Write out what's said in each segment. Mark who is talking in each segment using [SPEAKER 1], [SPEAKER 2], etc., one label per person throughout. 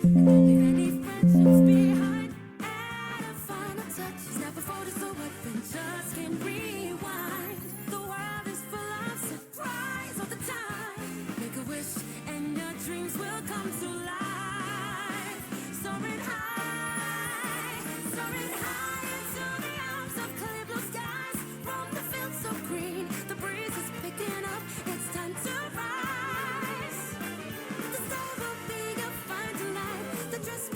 [SPEAKER 1] And there'll be many friendships behind. And a final touch. Snap a photo so adventures can rewind. The world is full of surprise all the time. Make a wish and your dreams will come to life. Soaring high into the arms of clear blue skies. From the fields so green, the breeze is picking up. It's time to rise. The star will be your fine tonight. The dress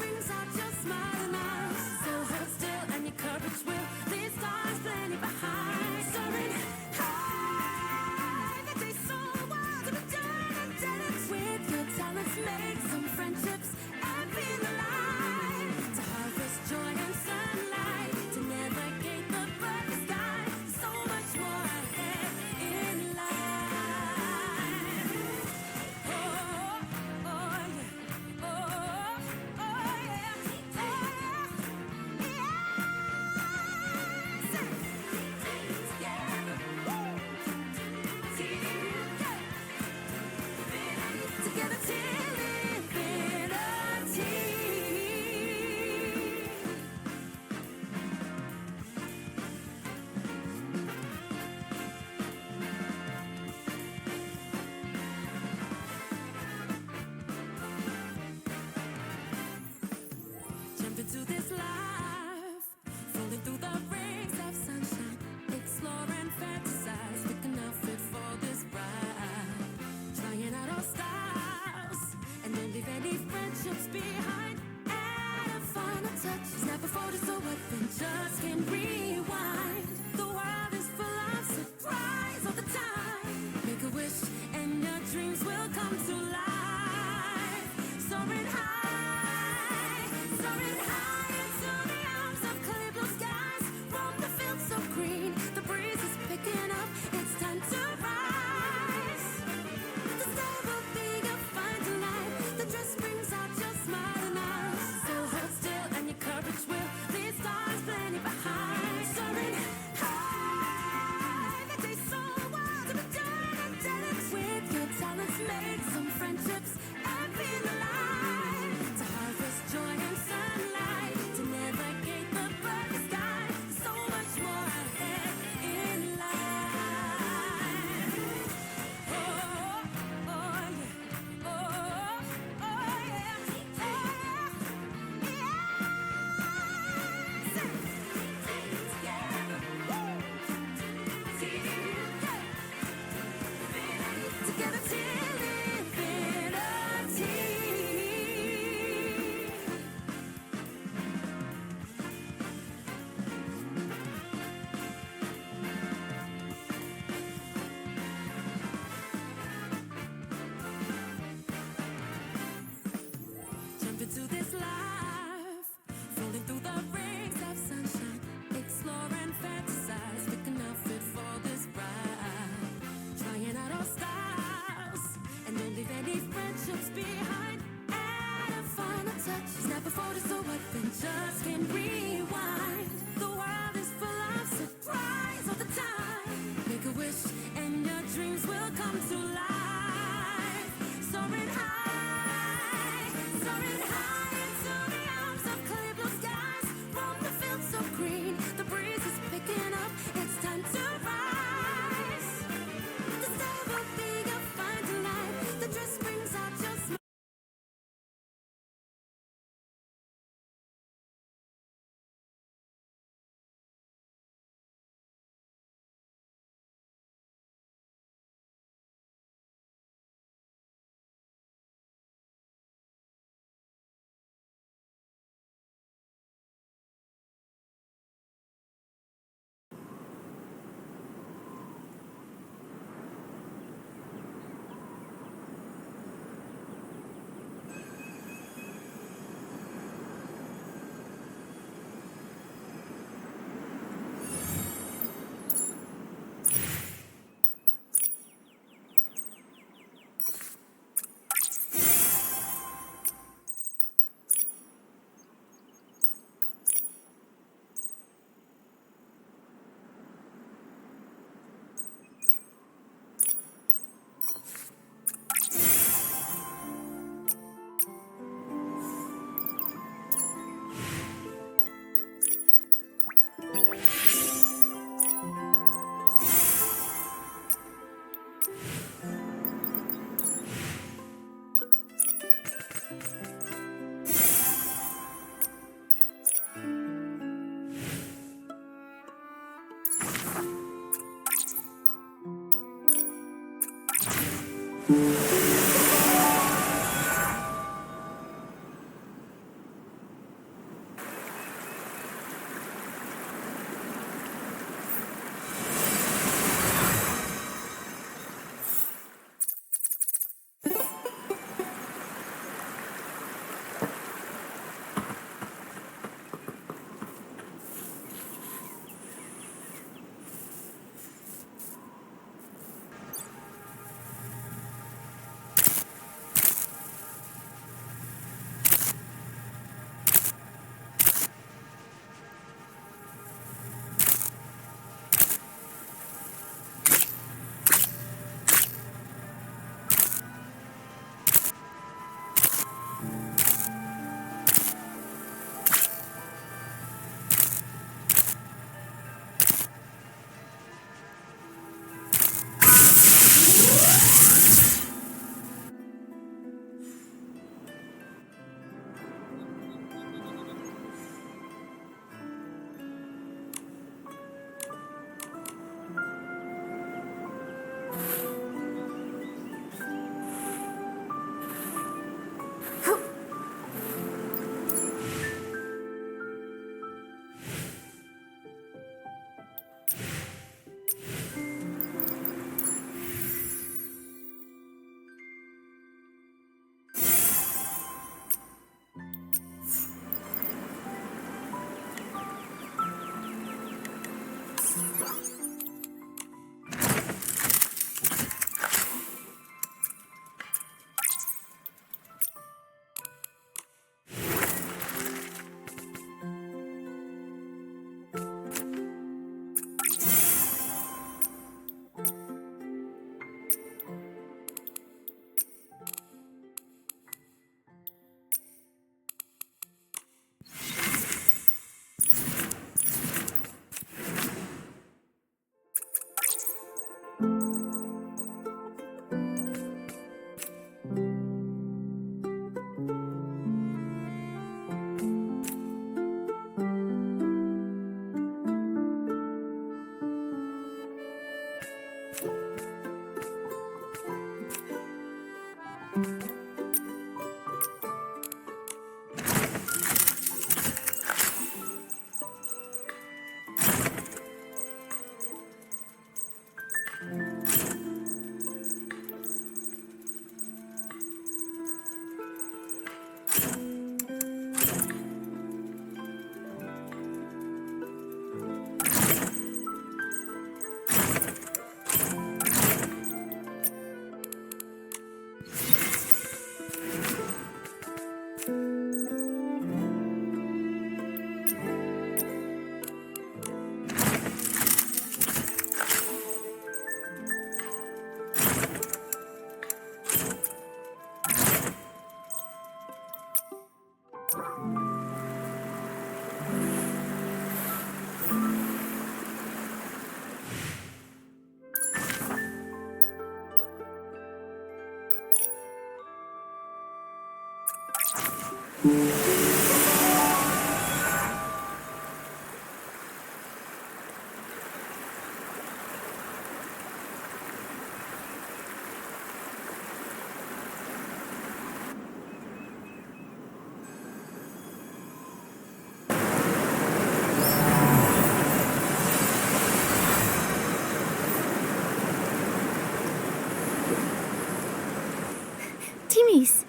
[SPEAKER 2] Timmy's.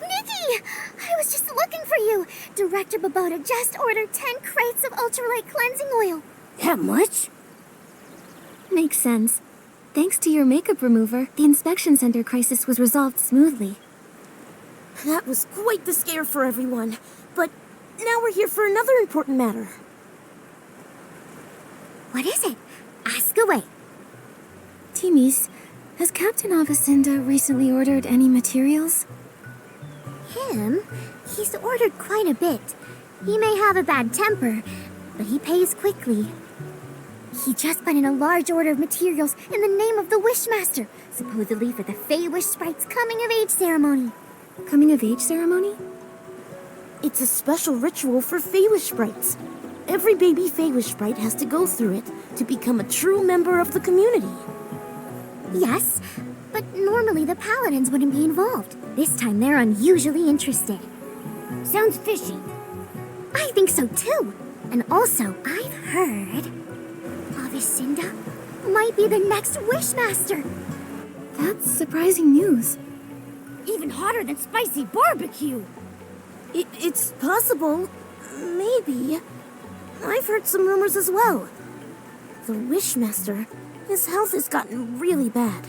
[SPEAKER 2] Nikki! I was just looking for you. Director Babota just ordered 10 crates of ultralight cleansing oil.
[SPEAKER 3] That much?
[SPEAKER 2] Makes sense. Thanks to your makeup remover, the inspection center crisis was resolved smoothly.
[SPEAKER 3] That was quite the scare for everyone. But now we're here for another important matter.
[SPEAKER 2] What is it? Ask away. Timmy's, has Captain Avacinda recently ordered any materials? Him? He's ordered quite a bit. He may have a bad temper, but he pays quickly. He just put in a large order of materials in the name of the Wishmaster, supposedly for the Fey-Wish Sprite's coming-of-age ceremony. Coming-of-age ceremony?
[SPEAKER 3] It's a special ritual for Fey-Wish Sprites. Every baby Fey-Wish Sprite has to go through it to become a true member of the community.
[SPEAKER 2] Yes, but normally the paladins wouldn't be involved. This time they're unusually interested.
[SPEAKER 3] Sounds fishy.
[SPEAKER 2] I think so too. And also, I've heard Avicinda might be the next Wishmaster. That's surprising news.
[SPEAKER 3] Even hotter than spicy barbecue. It's possible. Maybe. I've heard some rumors as well. The Wishmaster, his health has gotten really bad.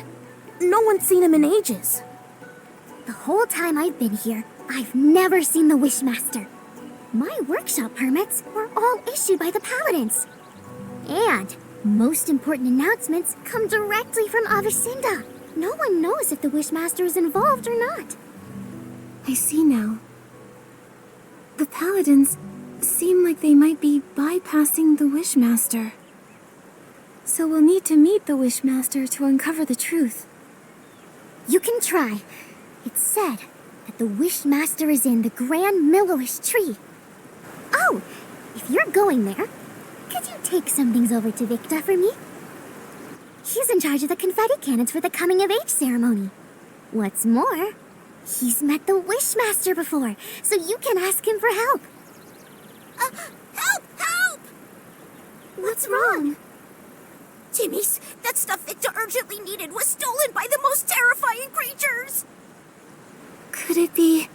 [SPEAKER 3] No one's seen him in ages.
[SPEAKER 2] The whole time I've been here, I've never seen the Wishmaster. My workshop permits were all issued by the paladins. And most important announcements come directly from Avicinda. No one knows if the Wishmaster is involved or not. I see now. The paladins seem like they might be bypassing the Wishmaster. So we'll need to meet the Wishmaster to uncover the truth. You can try. It's said that the Wishmaster is in the Grand Millowish tree. Oh, if you're going there, could you take some things over to Victa for me? She's in charge of the confetti cannons for the coming-of-age ceremony. What's more, he's met the Wishmaster before, so you can ask him for help.
[SPEAKER 3] Help! Help!
[SPEAKER 2] What's wrong?
[SPEAKER 3] Timmy's, that stuff Victor urgently needed was stolen by the most terrifying creatures!
[SPEAKER 2] Could it be...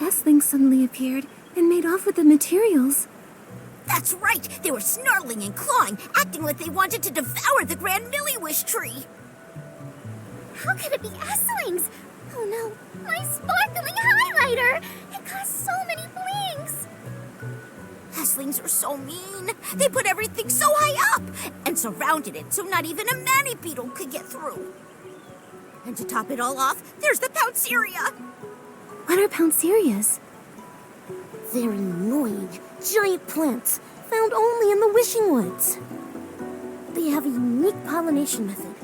[SPEAKER 2] S-Link suddenly appeared and made off with the materials.
[SPEAKER 3] That's right! They were snarling and clawing, acting like they wanted to devour the Grand Milliwish tree!
[SPEAKER 2] How could it be S-Lings? Oh no, my sparkling highlighter! It cost so many blings!
[SPEAKER 3] Halflings are so mean. They put everything so high up and surrounded it so not even a manny beetle could get through. And to top it all off, there's the Pounceria.
[SPEAKER 2] What are Pouncerias?
[SPEAKER 3] They're annoying, giant plants found only in the Wishing Woods. They have a unique pollination method.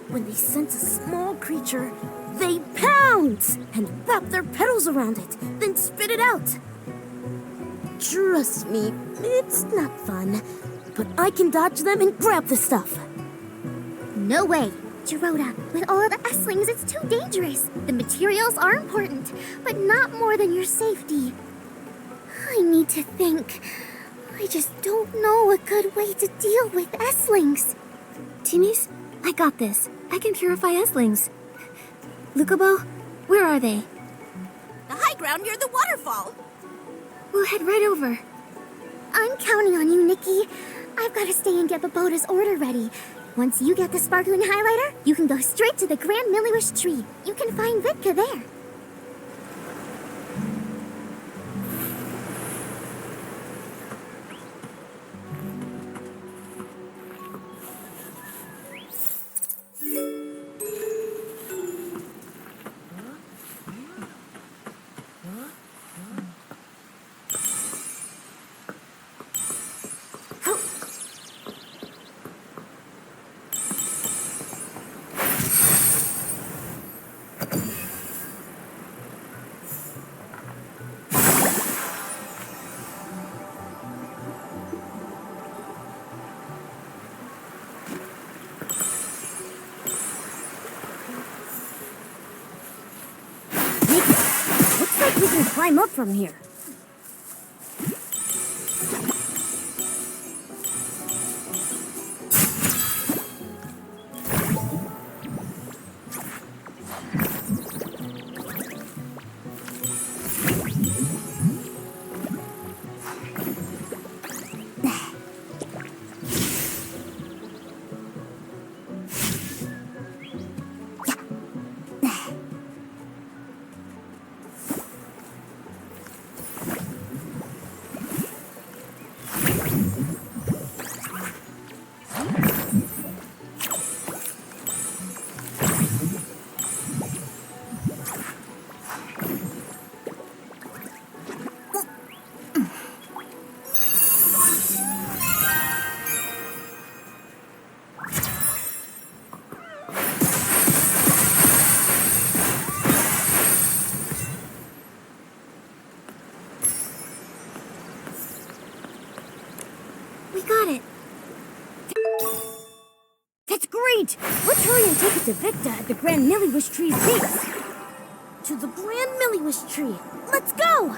[SPEAKER 3] When they sense a small creature, they pounce and wrap their petals around it, then spit it out. Trust me, it's not fun, but I can dodge them and grab the stuff.
[SPEAKER 2] No way. Gerota, with all the S-Lings, it's too dangerous. The materials are important, but not more than your safety. I need to think. I just don't know a good way to deal with S-Lings. Timmy's, I got this. I can purify S-Lings. Lucabo, where are they?
[SPEAKER 3] The high ground near the waterfall.
[SPEAKER 2] We'll head right over. I'm counting on you, Nikki. I've got to stay and get Babota's order ready. Once you get the sparkling highlighter, you can go straight to the Grand Milliwish tree. You can find Vitka there.
[SPEAKER 3] Looks like we can climb up from here. to Victa at the Grand Milliwish Tree's base. To the Grand Milliwish Tree. Let's go!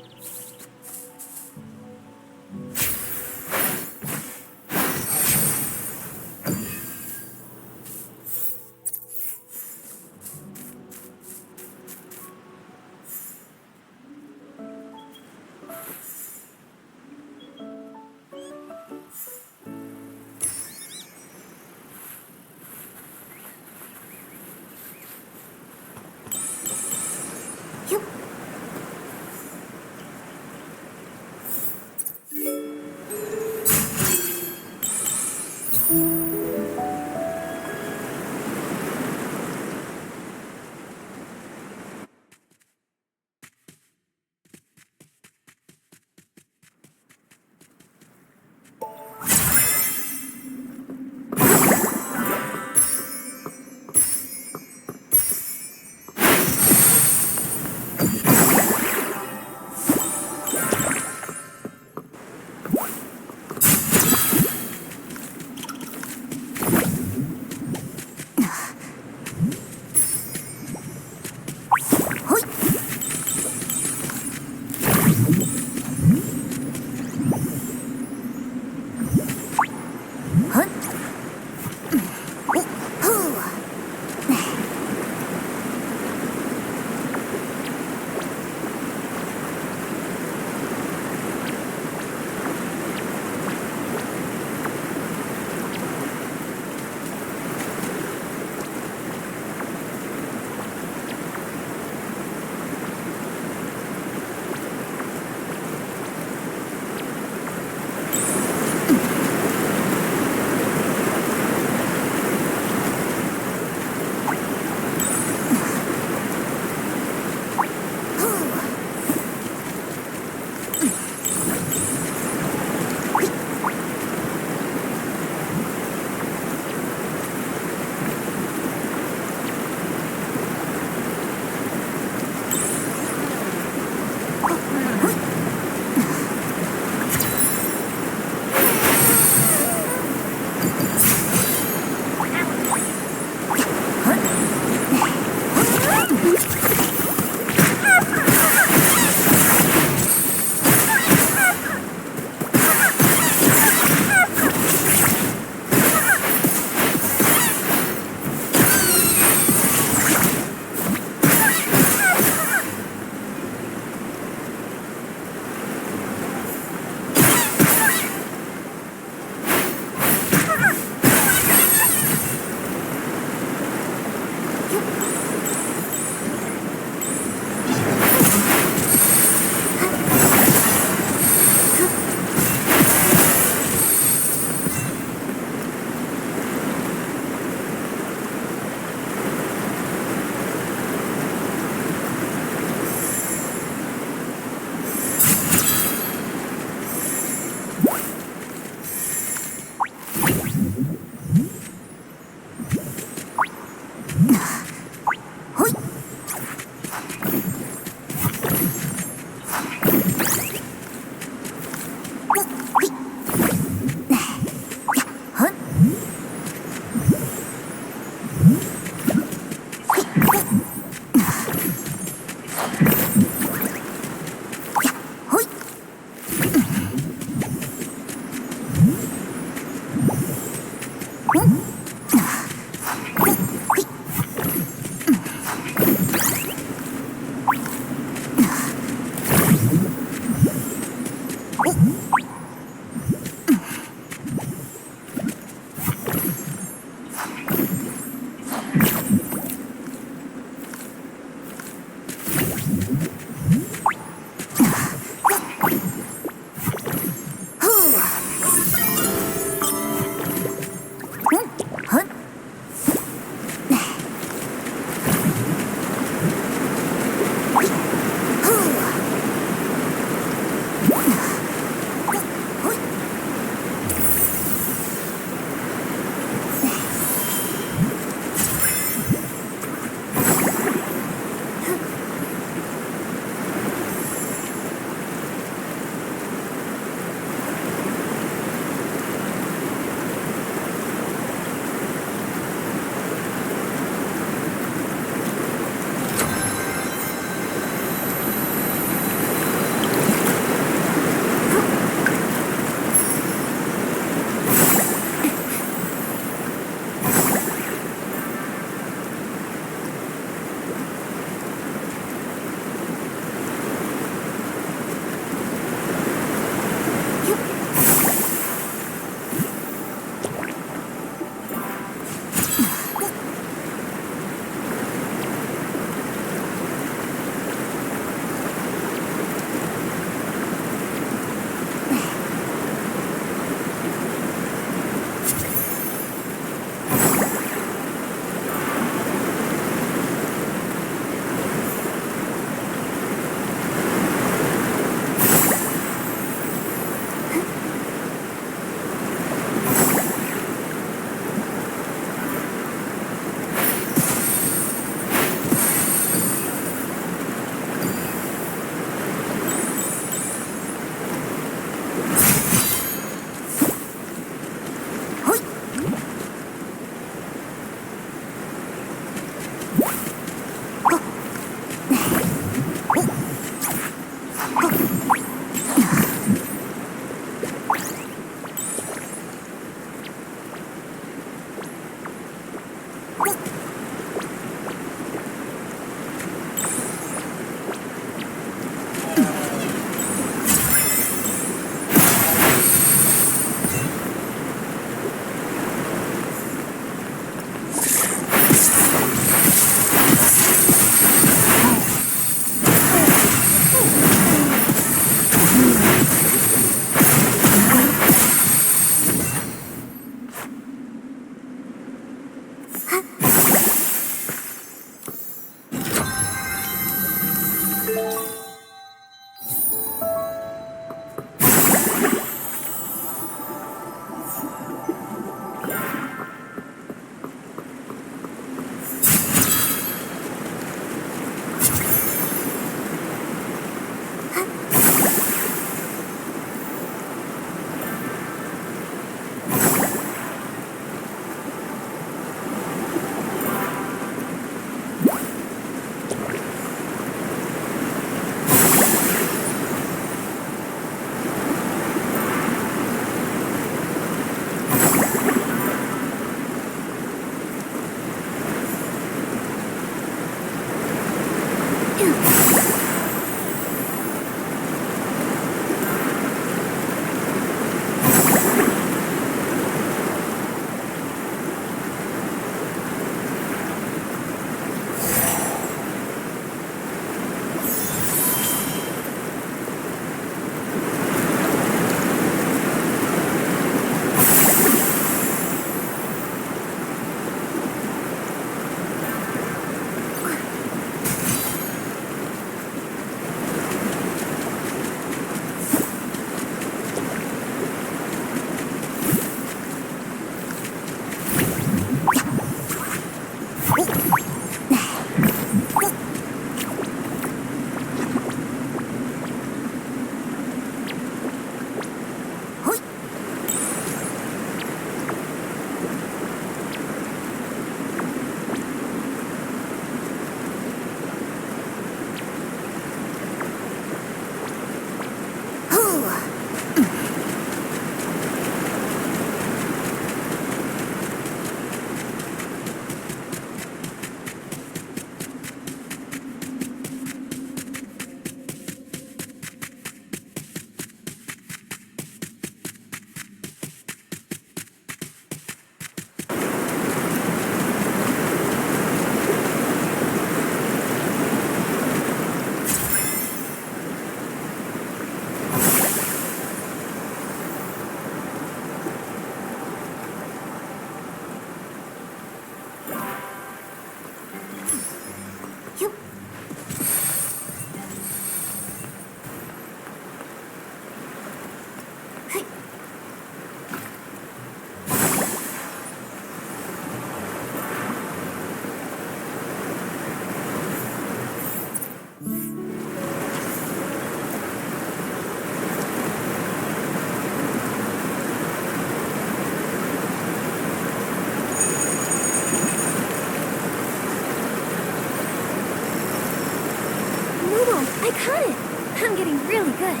[SPEAKER 2] I caught it. I'm getting really good.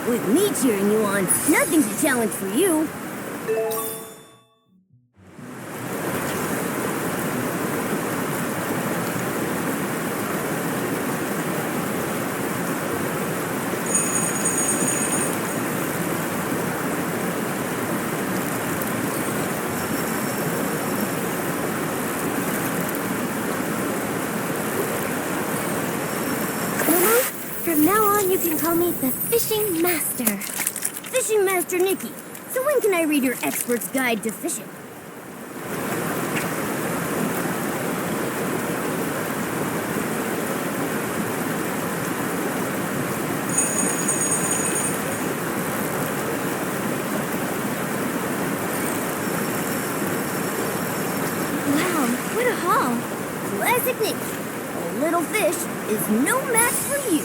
[SPEAKER 3] With me cheering you on, nothing's a challenge for you.
[SPEAKER 2] From now on, you can call me the Fishing Master.
[SPEAKER 3] Fishing Master Nikki. So when can I read your expert's guide to fishing?
[SPEAKER 2] Wow, what a haul.
[SPEAKER 3] Classic Nikki. A little fish is no match for you.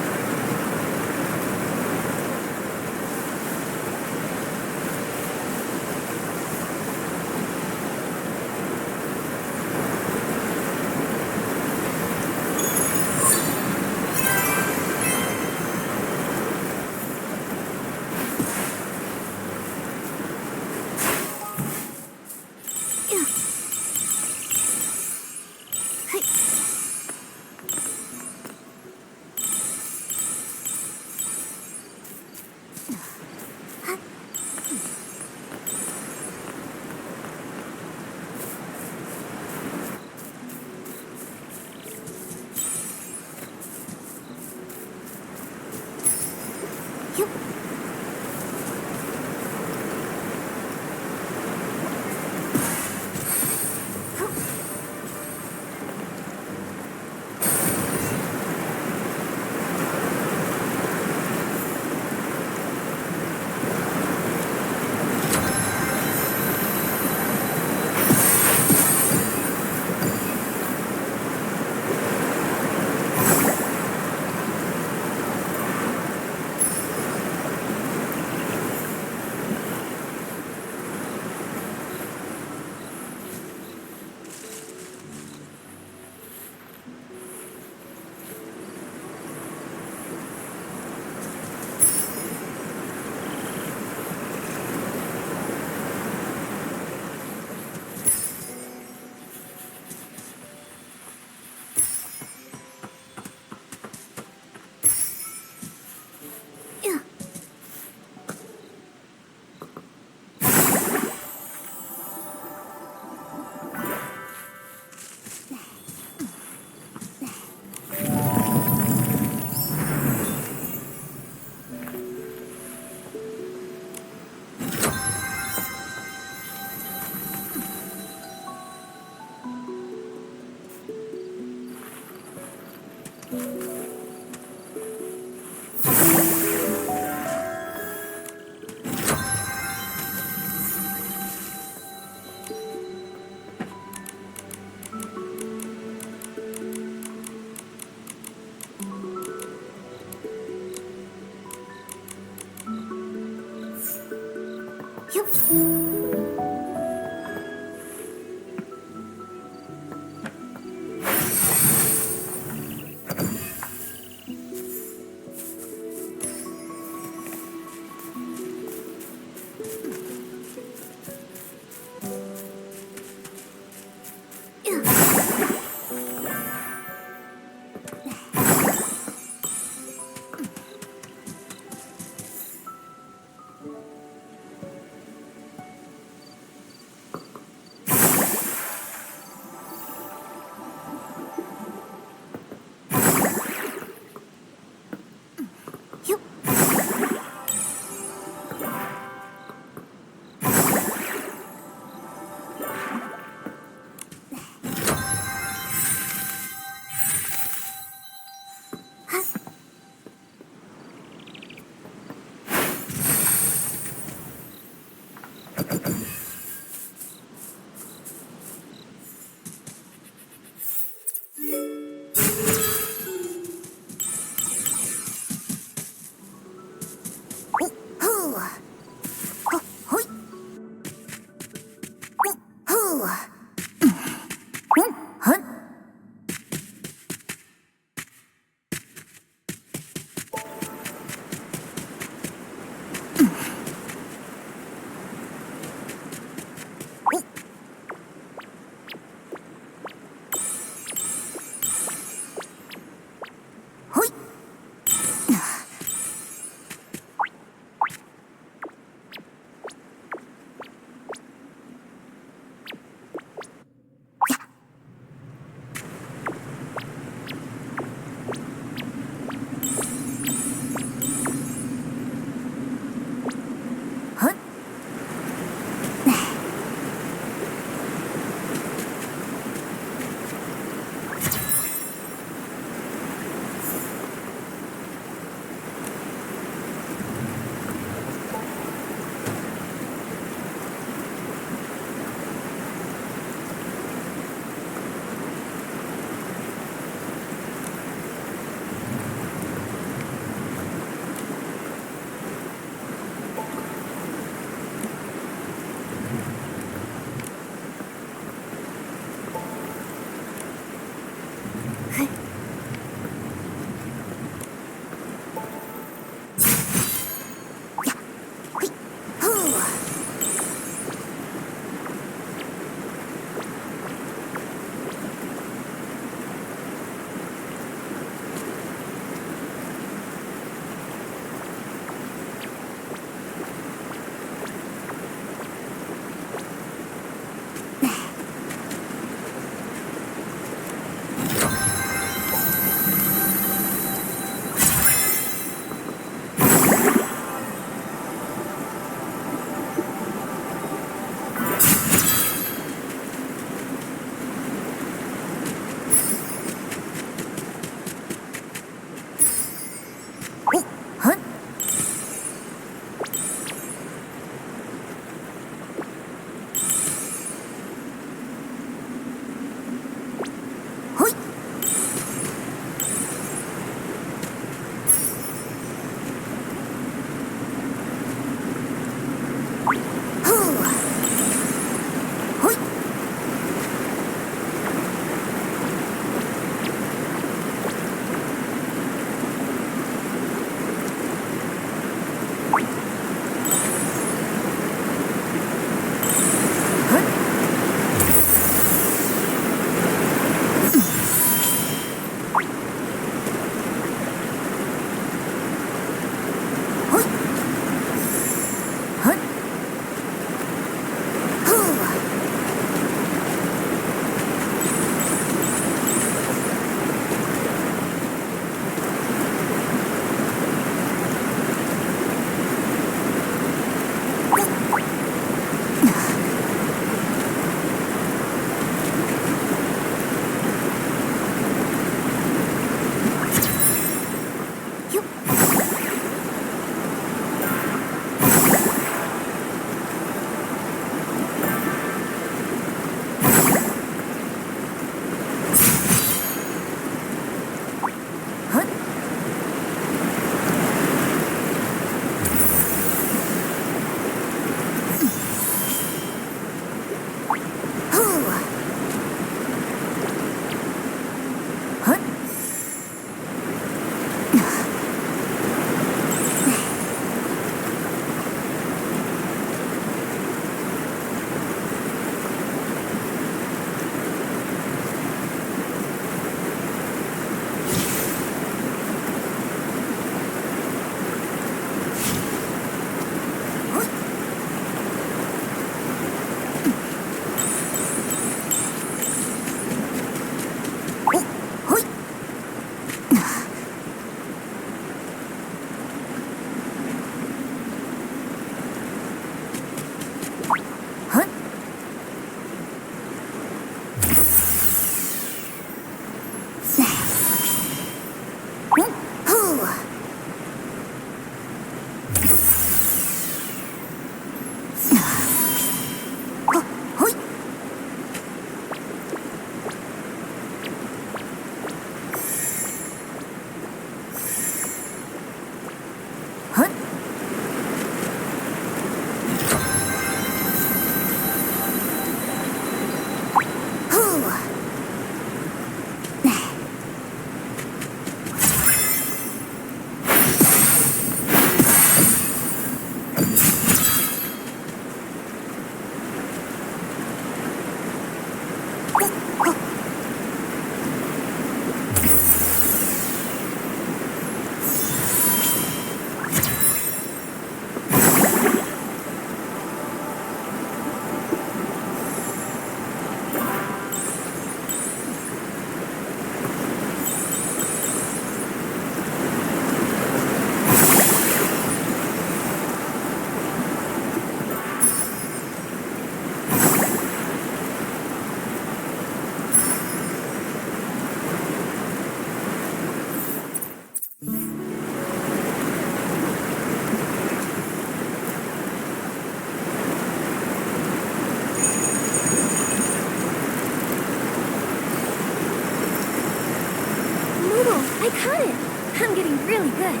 [SPEAKER 2] I caught it. I'm getting really good.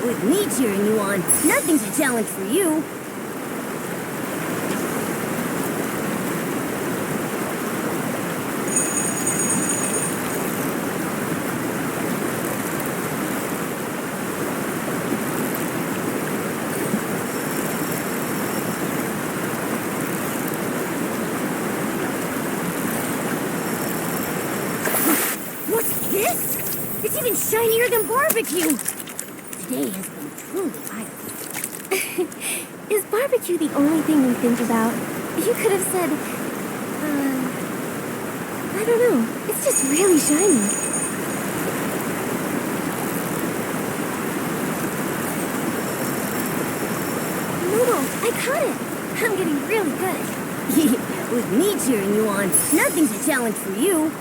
[SPEAKER 3] With me cheering you on, nothing's a challenge for you. What's this? It's even shinier than barbecue. Today has been truly eye-opening.
[SPEAKER 2] Is barbecue the only thing you think about? You could have said, I don't know. It's just really shiny. No, I caught it. I'm getting really good.
[SPEAKER 3] With me cheering you on, nothing's a challenge for you.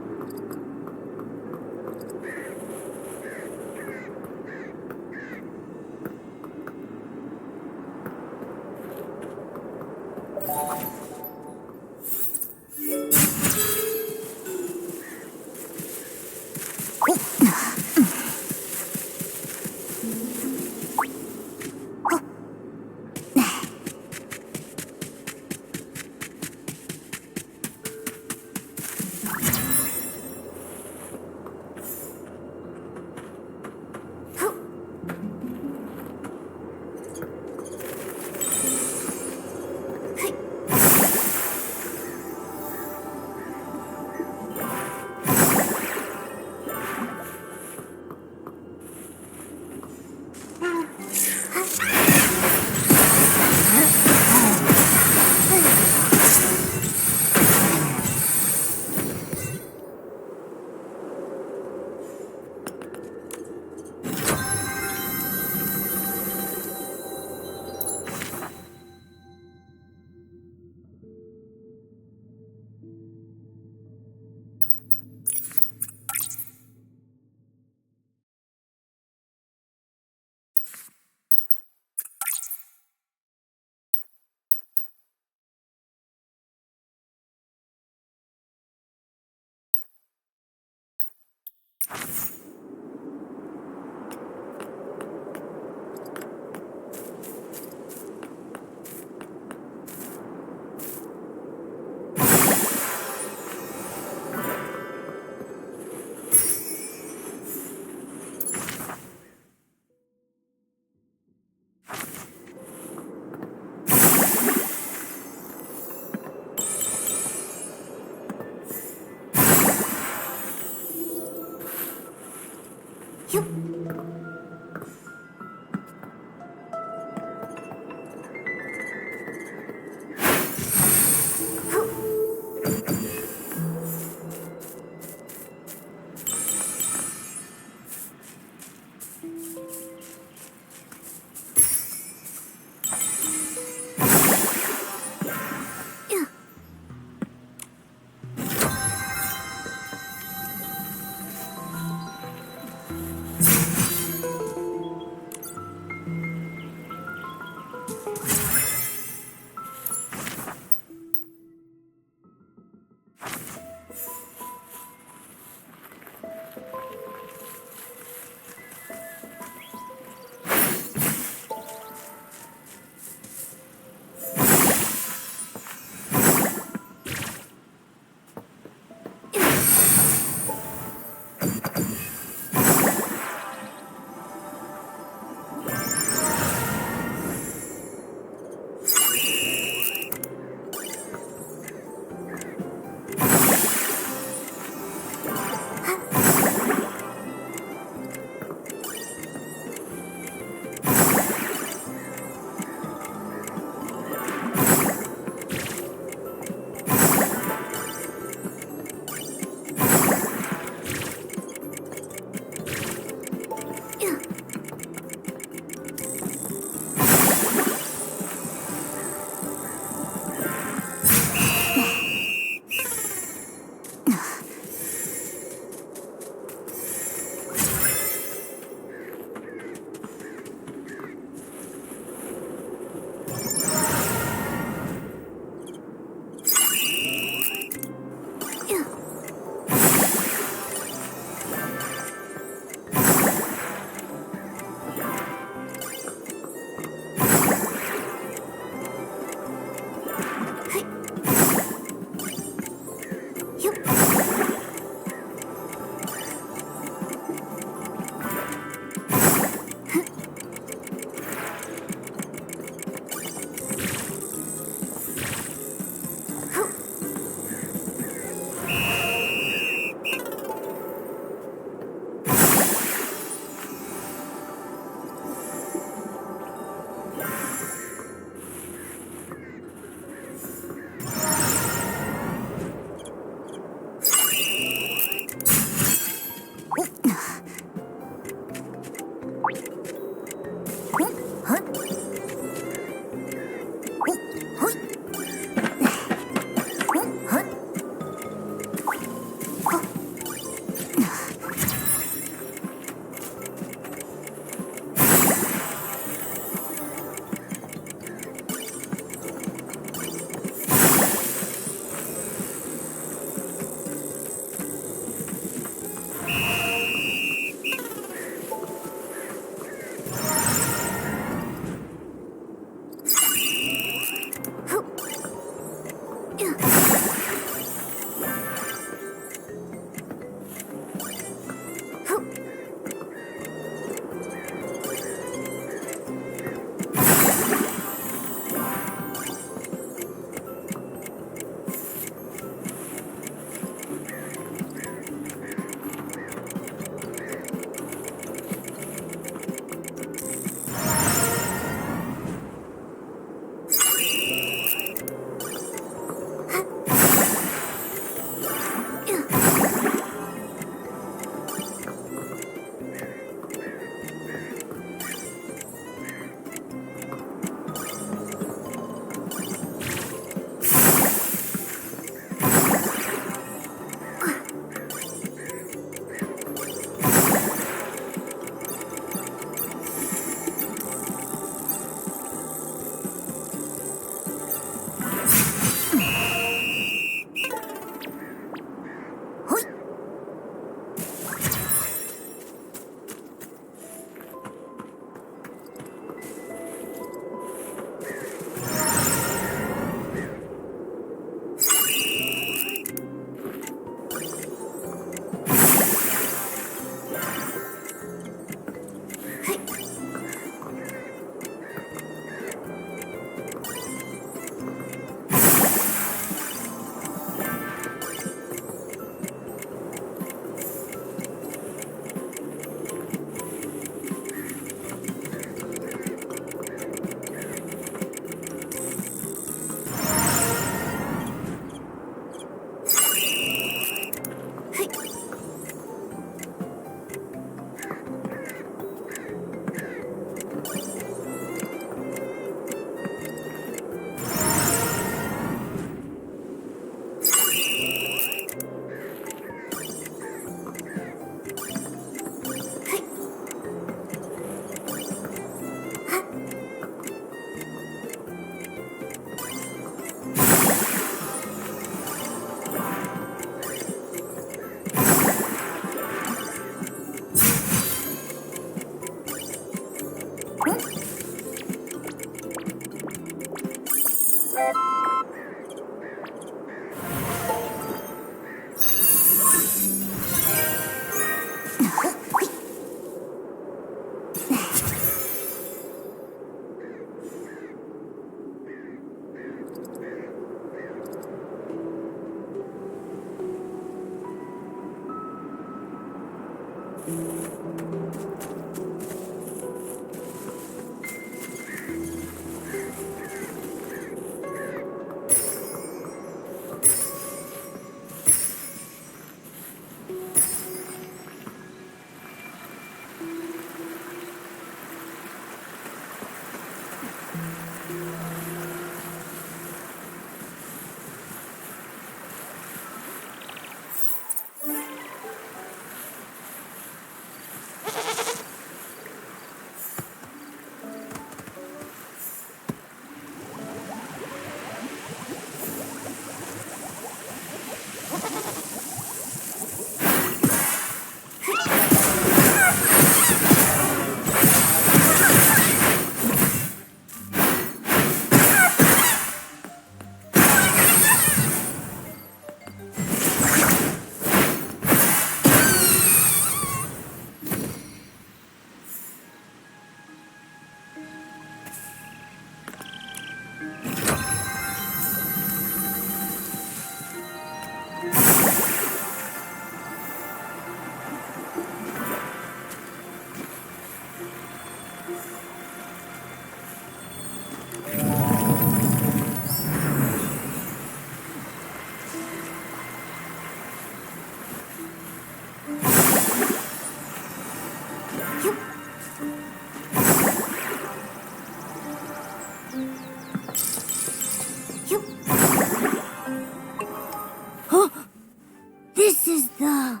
[SPEAKER 3] This is the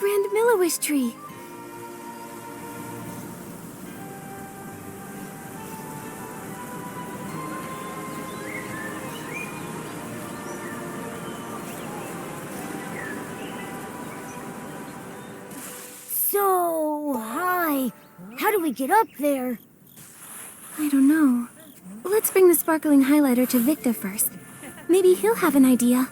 [SPEAKER 2] Grand Milliwish tree.
[SPEAKER 3] so high. How do we get up there?
[SPEAKER 2] I don't know. Let's bring the sparkling highlighter to Victor first. Maybe he'll have an idea.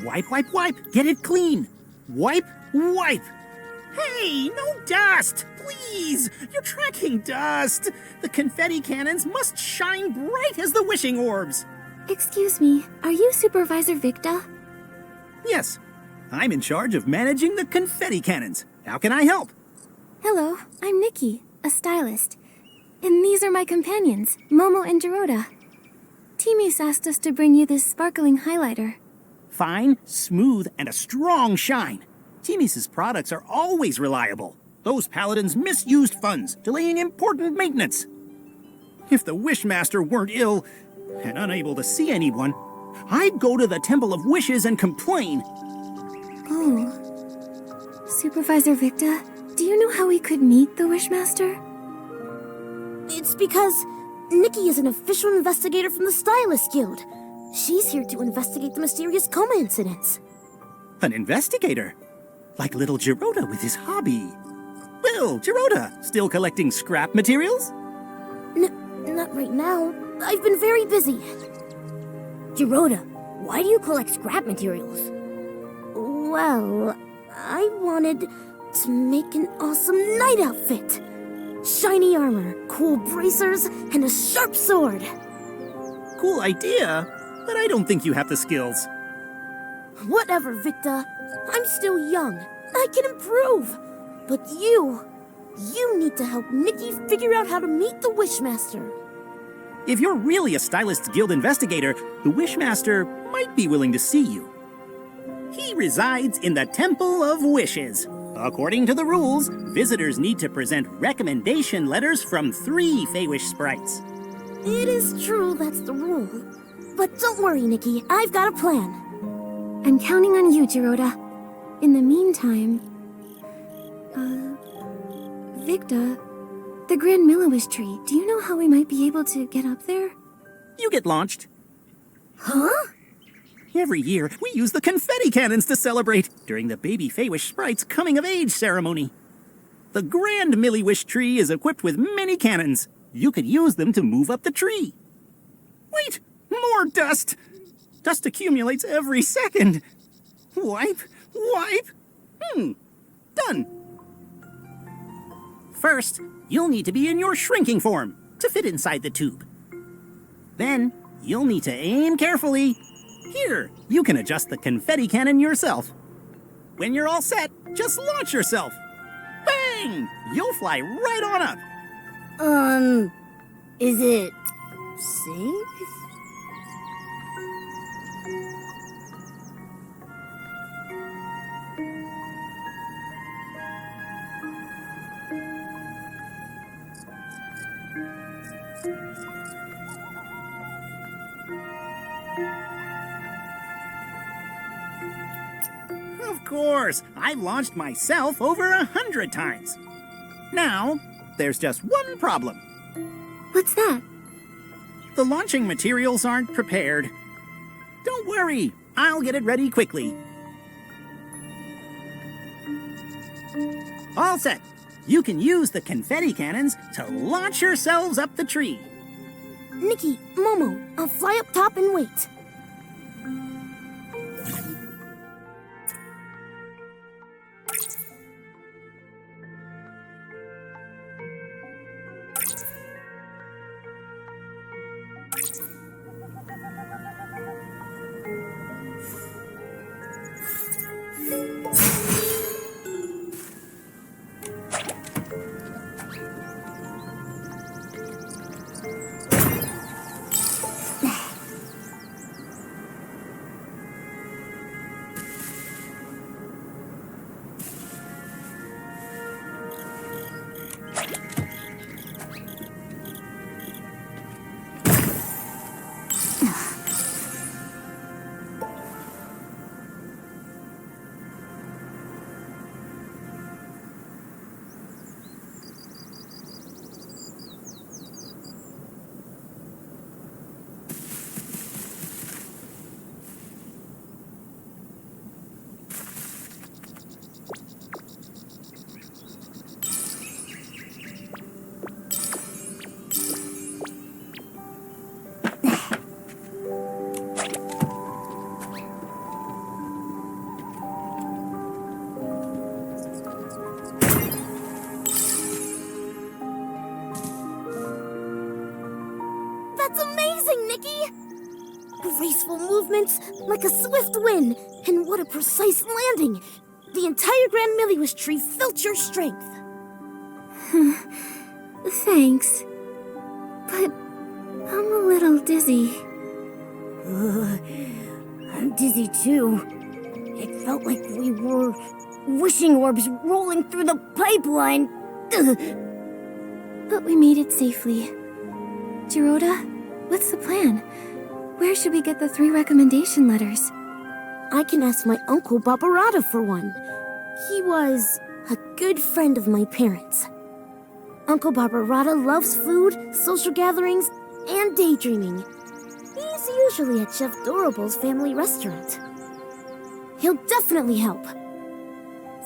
[SPEAKER 4] Wipe, wipe, wipe. Get it clean. Wipe, wipe. Hey, no dust. Please. You're tracking dust. The confetti cannons must shine bright as the wishing orbs.
[SPEAKER 2] Excuse me, are you Supervisor Victor?
[SPEAKER 4] Yes. I'm in charge of managing the confetti cannons. How can I help?
[SPEAKER 2] Hello, I'm Nikki, a stylist. And these are my companions, Momo and Gerota. Timmy's asked us to bring you this sparkling highlighter.
[SPEAKER 4] Fine, smooth, and a strong shine. Timmy's products are always reliable. Those paladins misused funds, delaying important maintenance. If the Wishmaster weren't ill and unable to see anyone, I'd go to the Temple of Wishes and complain.
[SPEAKER 2] Oh. Supervisor Victor, do you know how we could meet the Wishmaster?
[SPEAKER 3] It's because Nikki is an official investigator from the Stylist Guild. She's here to investigate the mysterious coma incidents.
[SPEAKER 4] An investigator? Like little Gerota with his hobby. Well, Gerota, still collecting scrap materials?
[SPEAKER 3] Not right now. I've been very busy. Gerota, why do you collect scrap materials? Well, I wanted to make an awesome night outfit. Shiny armor, cool bracers, and a sharp sword.
[SPEAKER 4] Cool idea, but I don't think you have the skills.
[SPEAKER 3] Whatever, Victor. I'm still young. I can improve. But you need to help Nikki figure out how to meet the Wishmaster.
[SPEAKER 4] If you're really a Stylist Guild investigator, the Wishmaster might be willing to see you. He resides in the Temple of Wishes. According to the rules, visitors need to present recommendation letters from 3 Feywish sprites.
[SPEAKER 3] It is true that's the rule. But don't worry, Nikki. I've got a plan.
[SPEAKER 2] I'm counting on you, Gerota. In the meantime... Victor, the Grand Milliwish tree, do you know how we might be able to get up there?
[SPEAKER 4] You get launched.
[SPEAKER 3] Huh?
[SPEAKER 4] Every year, we use the confetti cannons to celebrate during the baby Feywish sprite's coming-of-age ceremony. The Grand Milliwish tree is equipped with many cannons. You could use them to move up the tree. Wait! More dust! Dust accumulates every second. Wipe, wipe. Done. First, you'll need to be in your shrinking form to fit inside the tube. Then, you'll need to aim carefully Here, you can adjust the confetti cannon yourself. When you're all set, just launch yourself. Bang! You'll fly right on up.
[SPEAKER 3] Is it safe?
[SPEAKER 4] Of course, I've launched myself over 100 times. Now, there's just one problem.
[SPEAKER 2] What's that?
[SPEAKER 4] The launching materials aren't prepared. Don't worry, I'll get it ready quickly. All set. You can use the confetti cannons to launch yourselves up the tree.
[SPEAKER 3] Nikki, Momo, I'll fly up top and wait. That's amazing, Nikki! Graceful movements, like a swift wind, and what a precise landing! The entire Grand Milliwish tree felt your strength.
[SPEAKER 2] Thanks. But I'm a little dizzy.
[SPEAKER 3] I'm dizzy too. It felt like we were wishing orbs rolling through the pipeline.
[SPEAKER 2] But we made it safely. Jiroda, what's the plan? Where should we get the 3 recommendation letters?
[SPEAKER 3] I can ask my uncle Barbarata for one. He was a good friend of my parents. Uncle Barbarata loves food, social gatherings, and daydreaming. He's usually at Chef Dorable's family restaurant. He'll definitely help.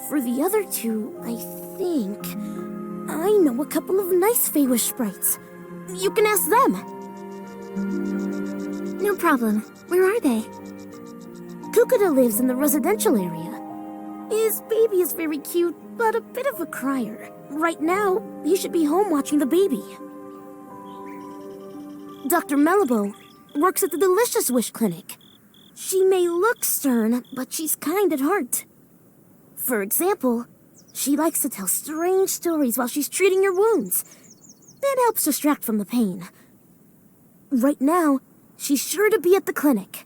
[SPEAKER 3] For the other 2, I think I know a couple of nice Feywish sprites. You can ask them.
[SPEAKER 2] No problem. Where are they?
[SPEAKER 3] Kukuda lives in the residential area. His baby is very cute, but a bit of a crier. Right now, he should be home watching the baby. Dr. Malibu works at the Delicious Wish Clinic. She may look stern, but she's kind at heart. For example, she likes to tell strange stories while she's treating your wounds. It helps distract from the pain. Right now, she's sure to be at the clinic.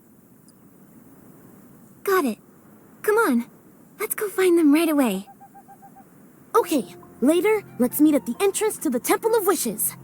[SPEAKER 2] Got it. Come on. Let's go find them right away.
[SPEAKER 3] Okay, later, let's meet at the entrance to the Temple of Wishes.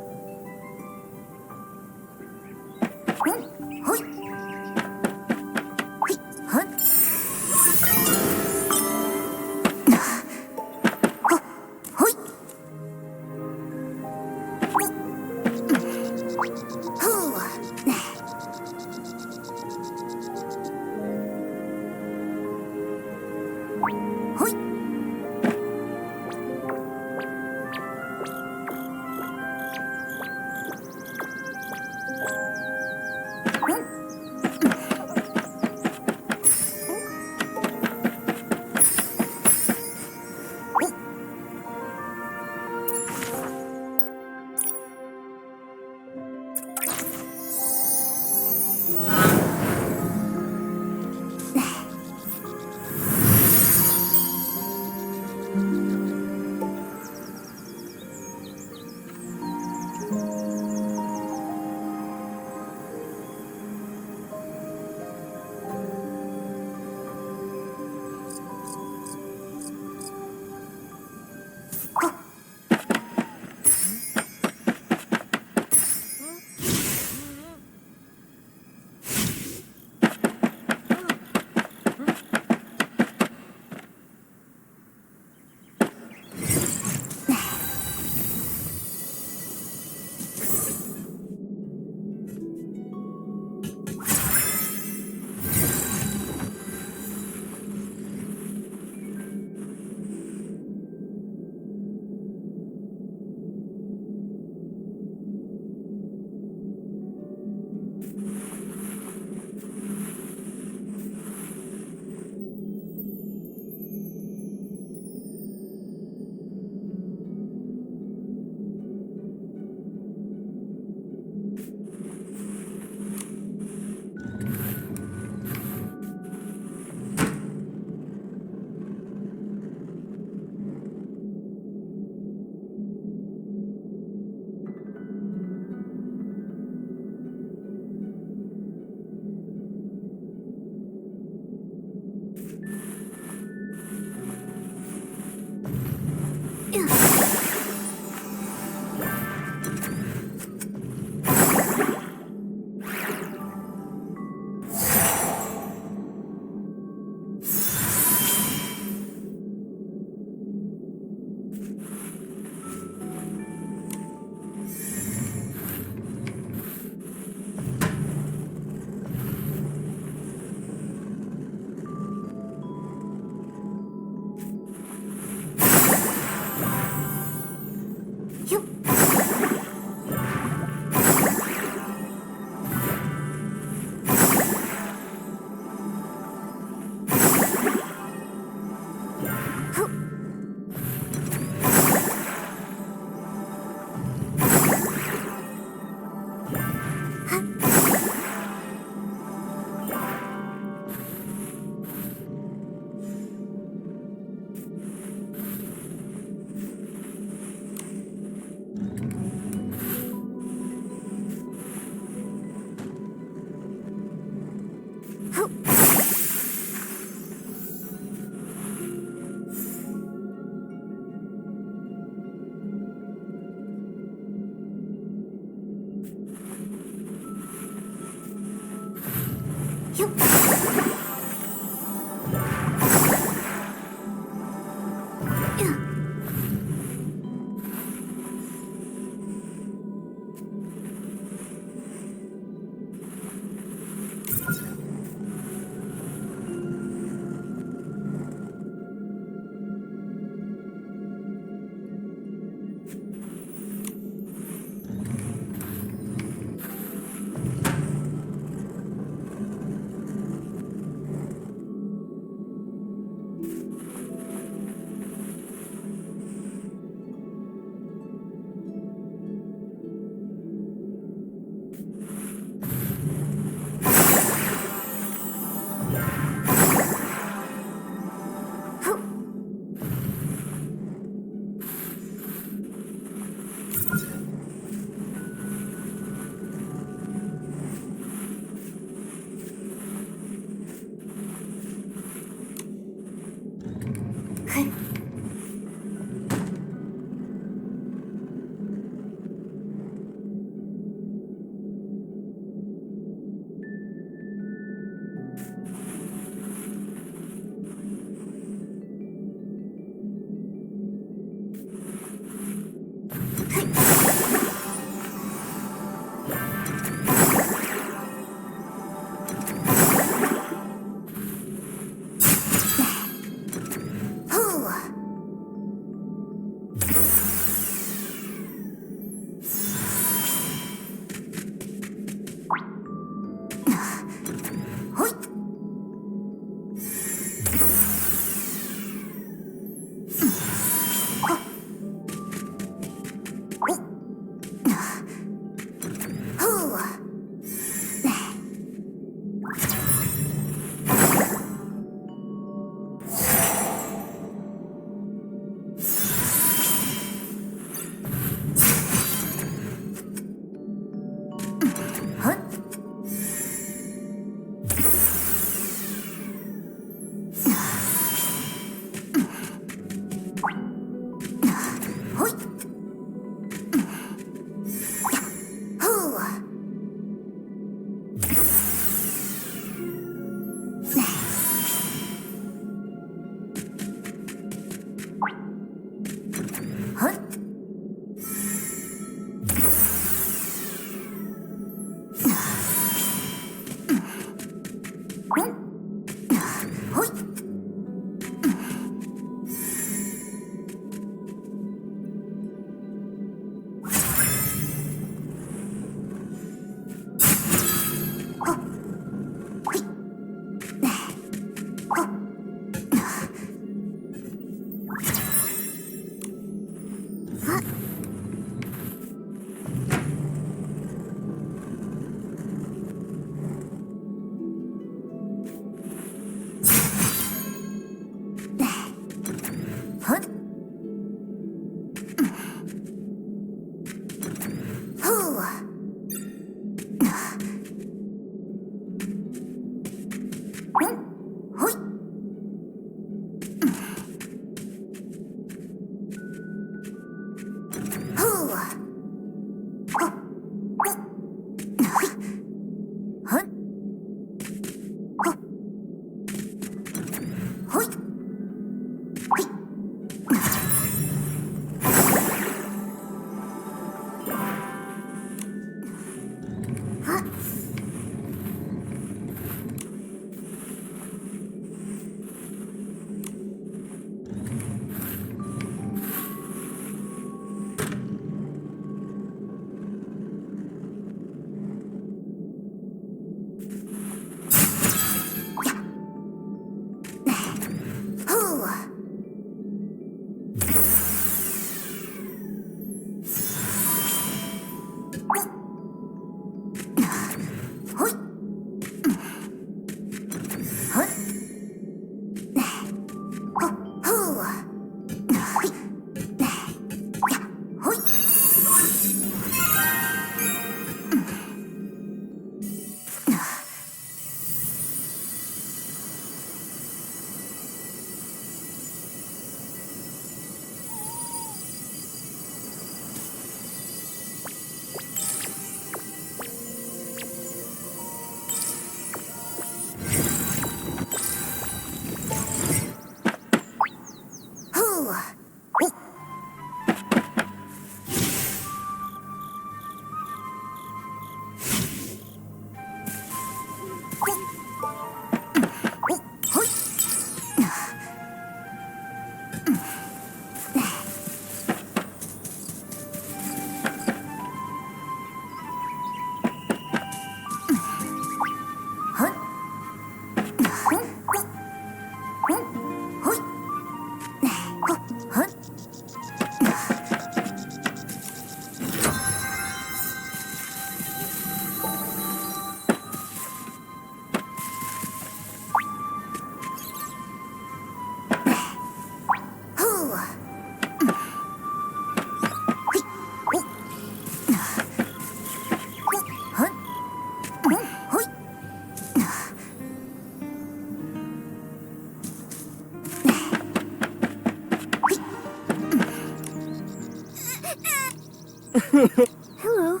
[SPEAKER 3] Hello.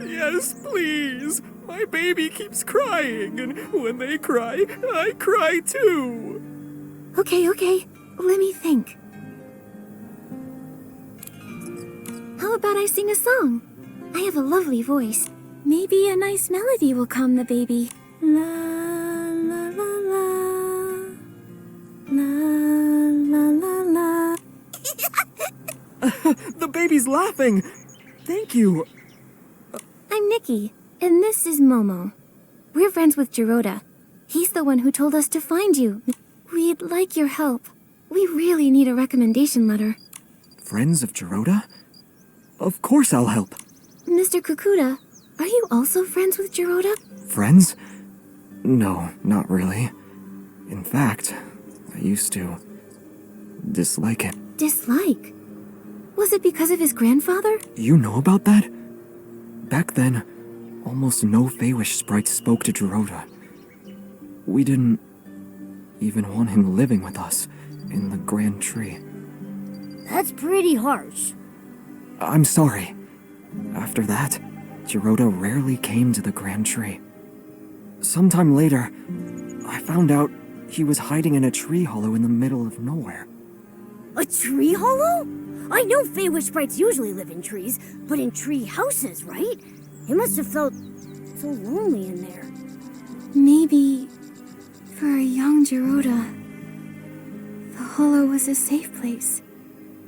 [SPEAKER 5] Yes, please. My baby keeps crying, and when they cry, I cry too.
[SPEAKER 2] Okay. Let me think. How about I sing a song? I have a lovely voice. Maybe a nice melody will calm the baby. La la la la. La la la la.
[SPEAKER 5] The baby's laughing. Thank you.
[SPEAKER 2] I'm Nikki, and this is Momo. We're friends with Jiroda. He's the one who told us to find you. We'd like your help. We really need a recommendation letter.
[SPEAKER 5] Friends of Jiroda? Of course I'll help.
[SPEAKER 2] Mr. Kukuda, are you also friends with Jiroda?
[SPEAKER 5] Friends? No, not really. In fact, I used to dislike it.
[SPEAKER 2] Dislike? Was it because of his grandfather?
[SPEAKER 5] You know about that? Back then, almost no Feywish sprites spoke to Jiroda. We didn't even want him living with us in the Grand Tree.
[SPEAKER 3] That's pretty harsh.
[SPEAKER 5] I'm sorry. After that, Jiroda rarely came to the Grand Tree. Sometime later, I found out he was hiding in a tree hollow in the middle of nowhere.
[SPEAKER 3] A tree hollow? I know Feywish sprites usually live in trees, but in tree houses, right? It must have felt so lonely in there.
[SPEAKER 2] Maybe for a young Jiroda, the hollow was a safe place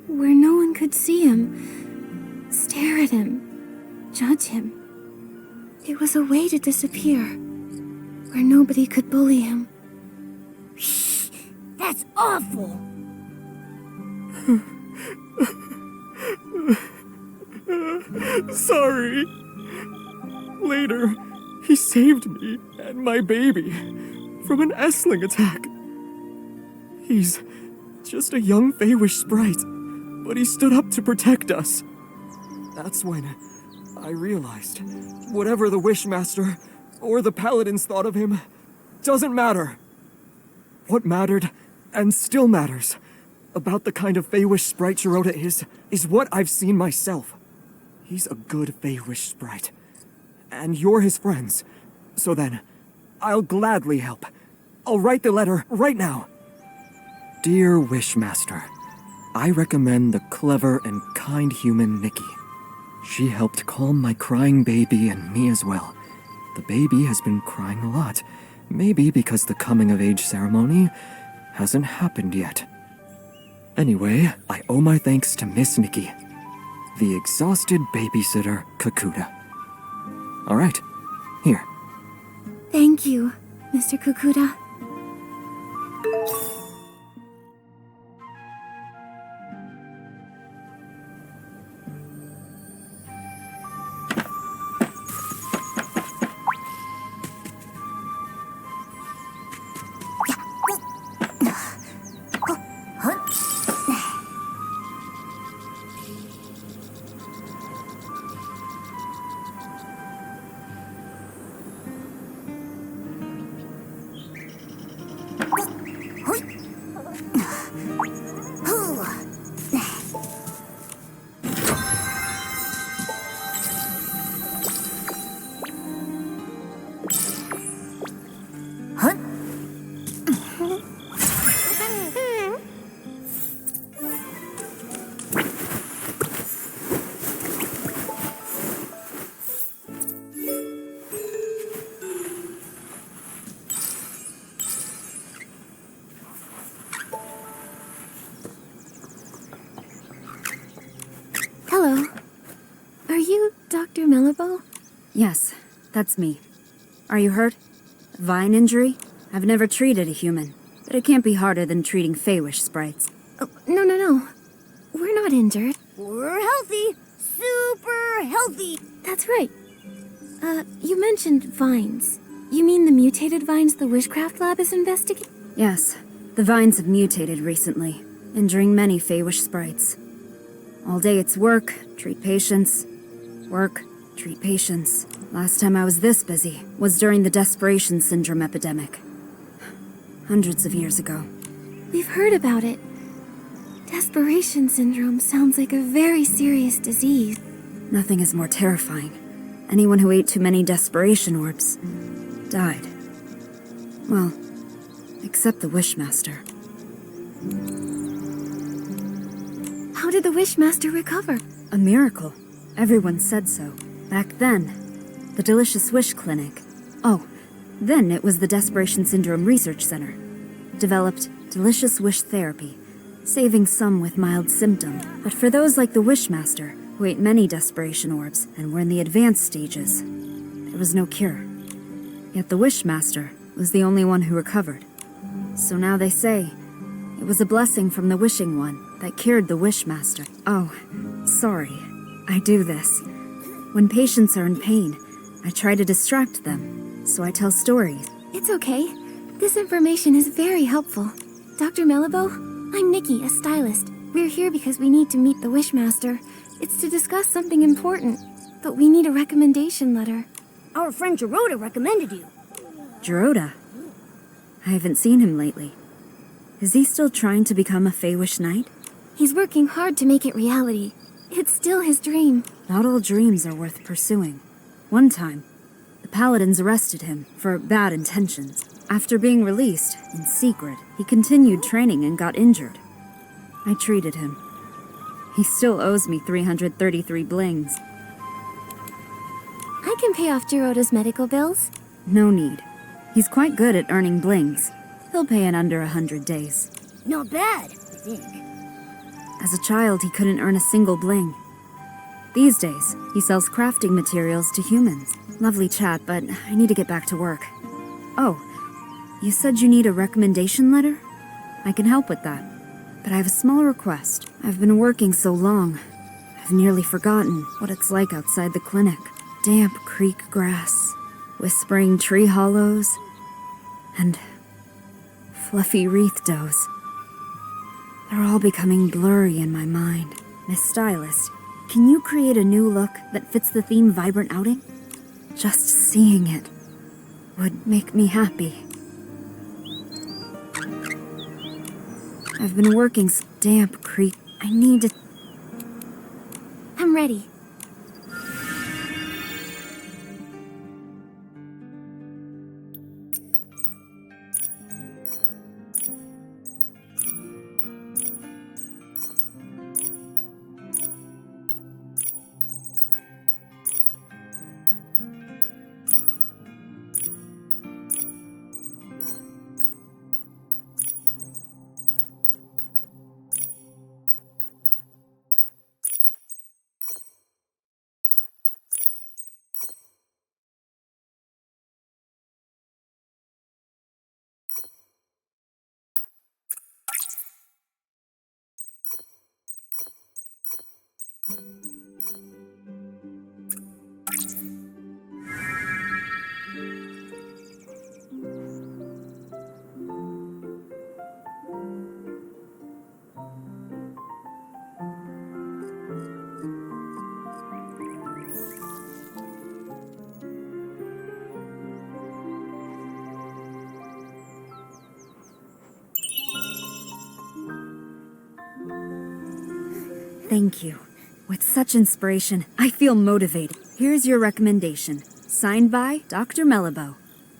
[SPEAKER 2] where no one could see him, stare at him, judge him. It was a way to disappear where nobody could bully him.
[SPEAKER 3] That's awful.
[SPEAKER 5] Sorry. Later, he saved me and my baby from an Essling attack. He's just a young Feywish sprite, but he stood up to protect us. That's when I realized whatever the Wishmaster or the Paladins thought of him doesn't matter. What mattered, and still matters, about the kind of Feywish sprite Jiroda is what I've seen myself. He's a good Feywish sprite. And you're his friends. So then, I'll gladly help. I'll write the letter right now. Dear Wishmaster, I recommend the clever and kind human Nikki. She helped calm my crying baby and me as well. The baby has been crying a lot, maybe because the coming-of-age ceremony hasn't happened yet. Anyway, I owe my thanks to Miss Nikki, the exhausted babysitter Kakuda. All right, here.
[SPEAKER 2] Thank you, Mr. Kukuda. Hello. Are you Dr. Mellabo?
[SPEAKER 6] Yes, that's me. Are you hurt? Vine injury? I've never treated a human, but it can't be harder than treating Feywish sprites.
[SPEAKER 2] Oh, no. We're not injured.
[SPEAKER 3] We're healthy. Super healthy.
[SPEAKER 2] That's right. You mentioned vines. You mean the mutated vines the Wishcraft Lab is investigating?
[SPEAKER 6] Yes, the vines have mutated recently, injuring many Feywish sprites. All day it's work, treat patients. Work, treat patients. Last time I was this busy was during the Desperation Syndrome epidemic. Hundreds of years ago.
[SPEAKER 2] We've heard about it. Desperation syndrome sounds like a very serious disease.
[SPEAKER 6] Nothing is more terrifying. Anyone who ate too many desperation orbs died. Well, except the Wishmaster.
[SPEAKER 2] How did the Wishmaster recover?
[SPEAKER 6] A miracle. Everyone said so. Back then, the Delicious Wish Clinic. Oh, then it was the Desperation Syndrome Research Center. Developed Delicious Wish Therapy, saving some with mild symptom. But for those like the Wishmaster, who ate many desperation orbs and were in the advanced stages, there was no cure. Yet the Wishmaster was the only one who recovered. So now they say, it was a blessing from the Wishing One that cured the Wishmaster. Oh, sorry. I do this. When patients are in pain, I try to distract them, so I tell stories.
[SPEAKER 2] It's okay. This information is very helpful. Dr. Malibu, I'm Nikki, a stylist. We're here because we need to meet the Wishmaster. It's to discuss something important, but we need a recommendation letter.
[SPEAKER 3] Our friend Gerota recommended you.
[SPEAKER 6] Gerota? I haven't seen him lately. Is he still trying to become a Feywish Knight?
[SPEAKER 2] He's working hard to make it reality. It's still his dream.
[SPEAKER 6] Not all dreams are worth pursuing. One time, the Paladins arrested him for bad intentions. After being released, in secret, he continued training and got injured. I treated him. He still owes me 333 blings.
[SPEAKER 2] I can pay off Gerota's medical bills.
[SPEAKER 6] No need. He's quite good at earning blings. He'll pay in under 100 days.
[SPEAKER 3] Not bad, I think.
[SPEAKER 6] As a child, he couldn't earn a single bling. These days, he sells crafting materials to humans. Lovely chat, but I need to get back to work. Oh, you said you need a recommendation letter? I can help with that. But I have a small request. I've been working so long, I've nearly forgotten what it's like outside the clinic. Damp creek grass, whispering tree hollows, and fluffy wreath doughs. They're all becoming blurry in my mind. Miss Stylist, can you create a new look that fits the theme Vibrant Outing? Just seeing it would make me happy. I've been working Damp Creek. I need to...
[SPEAKER 2] I'm ready.
[SPEAKER 6] Thank you. With such inspiration, I feel motivated. Here's your recommendation. Signed by Dr. Melibo.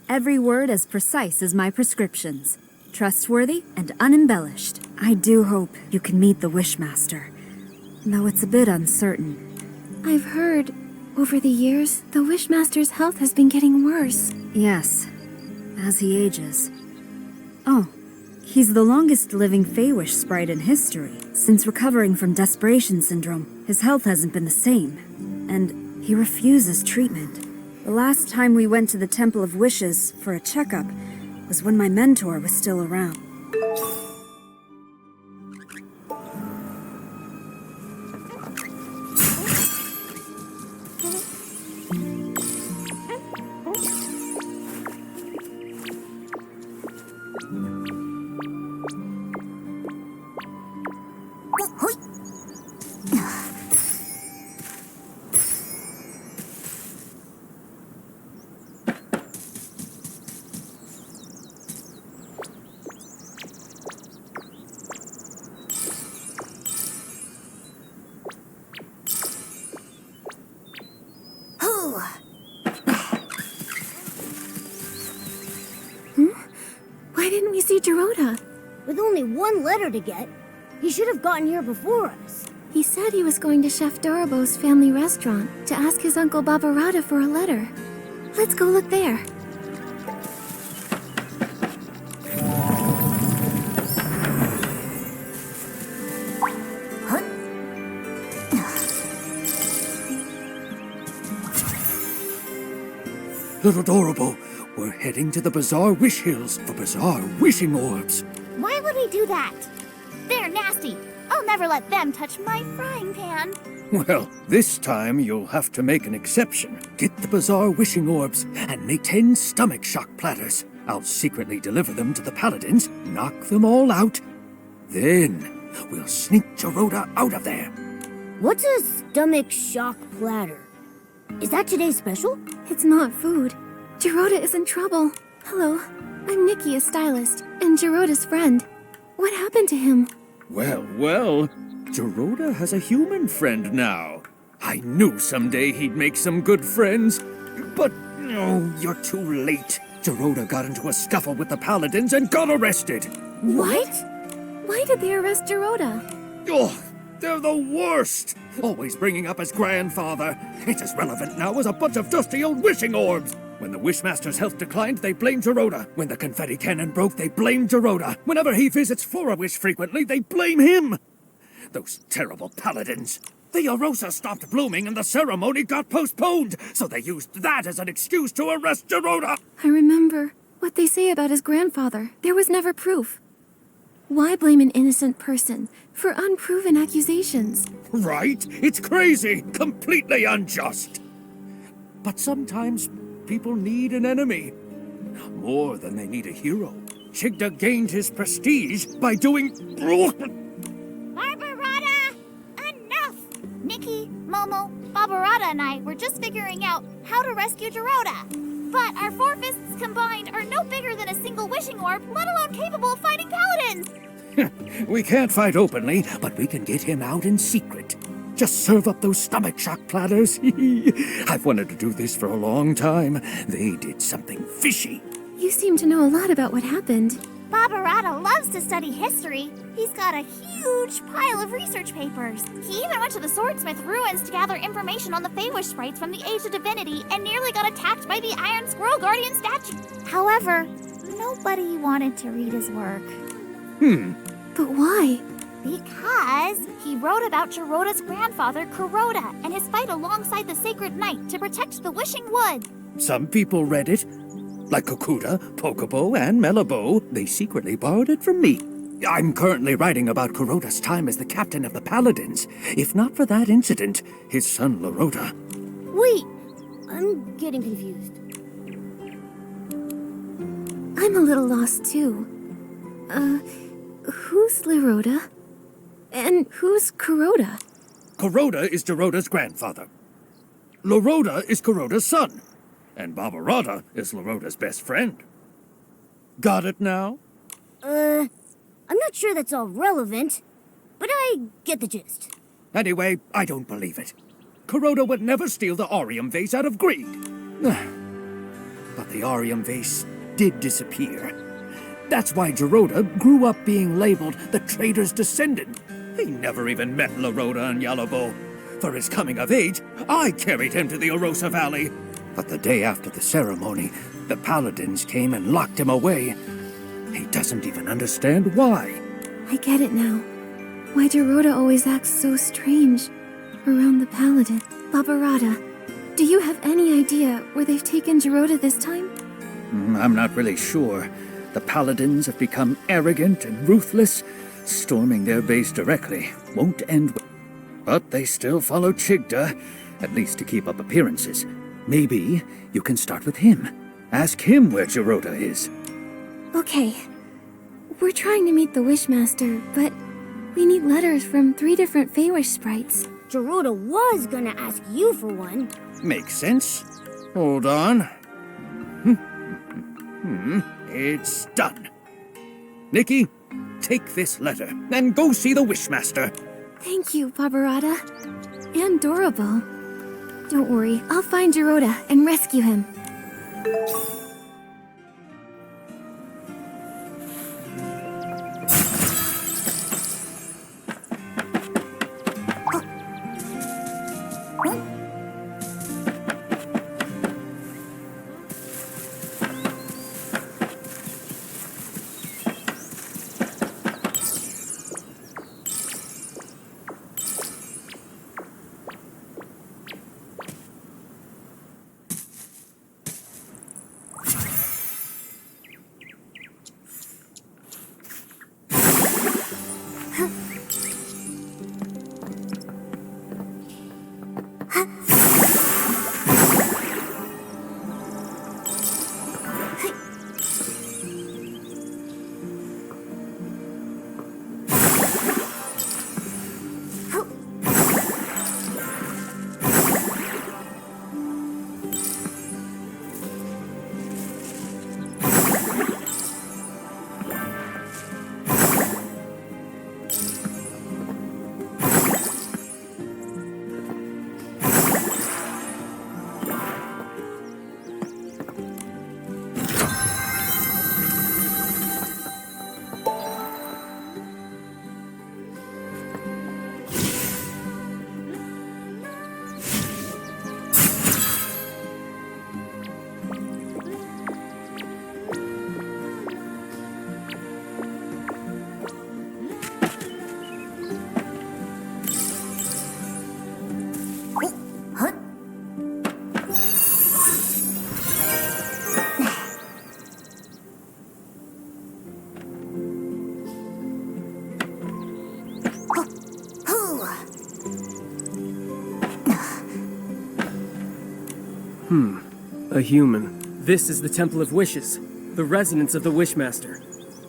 [SPEAKER 6] Every word as precise as my prescriptions. Trustworthy and unembellished. I do hope you can meet the Wishmaster, though it's a bit uncertain.
[SPEAKER 2] I've heard, over the years, the Wishmaster's health has been getting worse.
[SPEAKER 6] Yes, as he ages. Oh, he's the longest living Feywish sprite in history. Since recovering from Desperation Syndrome, his health hasn't been the same, and he refuses treatment. The last time we went to the Temple of Wishes for a checkup was when my mentor was still around.
[SPEAKER 2] Why didn't we see Dorota?
[SPEAKER 3] With only one letter to get, he should have gotten here before us.
[SPEAKER 2] He said he was going to Chef Dorobo's family restaurant to ask his uncle Barbarata for a letter. Let's go look there.
[SPEAKER 7] Little Dorobo, we're heading to the Bazaar Wish Hills for Bazaar Wishing Orbs.
[SPEAKER 3] Why would he do that? They're nasty. I'll never let them touch my frying pan.
[SPEAKER 7] Well, this time you'll have to make an exception. Get the Bazaar Wishing Orbs and make 10 stomach shock platters. I'll secretly deliver them to the paladins, knock them all out. Then we'll sneak Dorota out of there.
[SPEAKER 3] What's a stomach shock platter? Is that today's special?
[SPEAKER 2] It's not food. Dorota is in trouble. Hello, I'm Nikki, a stylist, and Geroda's friend. What happened to him?
[SPEAKER 7] Well, Dorota has a human friend now. I knew someday he'd make some good friends. But, no, you're too late. Dorota got into a scuffle with the paladins and got arrested.
[SPEAKER 2] What? Why did they arrest Dorota?
[SPEAKER 7] Oh, they're the worst! Always bringing up his grandfather. It's as relevant now as a bunch of dusty old wishing orbs. When the Wishmaster's health declined, they blamed Dorota. When the confetti cannon broke, they blamed Dorota. Whenever he visits for a wish frequently, they blame him. Those terrible paladins. The Arosa stopped blooming and the ceremony got postponed, so they used that as an excuse to arrest Dorota.
[SPEAKER 2] I remember what they say about his grandfather. There was never proof. Why blame an innocent person for unproven accusations?
[SPEAKER 7] Right? It's crazy. Completely unjust. But sometimes people need an enemy. More than they need a hero. Chigda gained his prestige by doing...
[SPEAKER 3] Barbarata! Enough! Nikki, Momo, Barbarata and I were just figuring out how to rescue Dorota. But our four fists combined are no bigger than a single wishing orb, let alone capable of fighting paladins.
[SPEAKER 7] We can't fight openly, but we can get him out in secret. Just serve up those stomach shock platters. I've wanted to do this for a long time. They did something fishy.
[SPEAKER 2] You seem to know a lot about what happened.
[SPEAKER 3] Barbarata loves to study history. He's got a huge pile of research papers. He even went to the Swordsmith ruins to gather information on the Feywish sprites from the Age of Divinity and nearly got attacked by the Iron Squirrel Guardian statue. However, nobody wanted to read his work.
[SPEAKER 2] But why?
[SPEAKER 3] Because he wrote about Geroda's grandfather, Kuroda, and his fight alongside the Sacred Knight to protect the Wishing Wood.
[SPEAKER 7] Some people read it. Like Kokuda, Pokobo, and Melabo, they secretly borrowed it from me. I'm currently writing about Kuroda's time as the captain of the Paladins. If not for that incident, his son Lorota.
[SPEAKER 3] Wait, I'm getting confused.
[SPEAKER 2] I'm a little lost too. Who's Lorota? And who's Kuroda?
[SPEAKER 7] Kuroda is Dorota's grandfather. Lorota is Kuroda's son. And Barbarata is Lorota's best friend. Got it now?
[SPEAKER 3] I'm not sure that's all relevant, but I get the gist.
[SPEAKER 7] Anyway, I don't believe it. Kuroda would never steal the Arium vase out of greed. But the Arium vase did disappear. That's why Dorota grew up being labeled the traitor's descendant. He never even met Lorota and Yalabo. For his coming of age, I carried him to the Orosa Valley. But the day after the ceremony, the paladins came and locked him away. He doesn't even understand why.
[SPEAKER 2] I get it now. Why Dorota always acts so strange around the paladin. Barbarata, do you have any idea where they've taken Dorota this time?
[SPEAKER 7] I'm not really sure. The paladins have become arrogant and ruthless. Storming their base directly won't end well. But they still follow Chigda, at least to keep up appearances. Maybe you can start with him. Ask him where Dorota is.
[SPEAKER 2] Okay. We're trying to meet the Wishmaster, but we need letters from 3 different Feywish sprites.
[SPEAKER 3] Dorota was gonna ask you for one.
[SPEAKER 7] Makes sense. Hold on. It's done. Nikki, take this letter and go see the Wishmaster.
[SPEAKER 2] Thank you, Barbarata. And Dorable. Don't worry, I'll find Dorota and rescue him.
[SPEAKER 5] A human. This is the Temple of Wishes, the residence of the Wishmaster.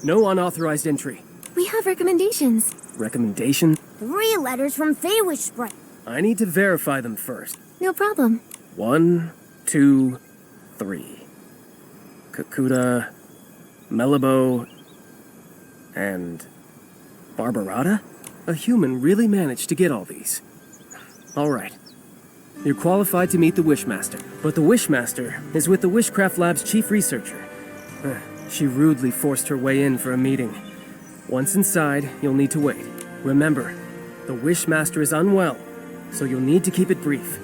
[SPEAKER 5] No unauthorized entry.
[SPEAKER 2] We have recommendations.
[SPEAKER 5] Recommendation?
[SPEAKER 3] 3 letters from Feywish Sprite.
[SPEAKER 5] I need to verify them first.
[SPEAKER 2] No problem.
[SPEAKER 5] 1, 2, 3. Kakuta, Melabo, and Barbarata? A human really managed to get all these. All right. You're qualified to meet the Wishmaster, but the Wishmaster is with the Wishcraft Lab's chief researcher. She rudely forced her way in for a meeting. Once inside, you'll need to wait. Remember, the Wishmaster is unwell, so you'll need to keep it brief.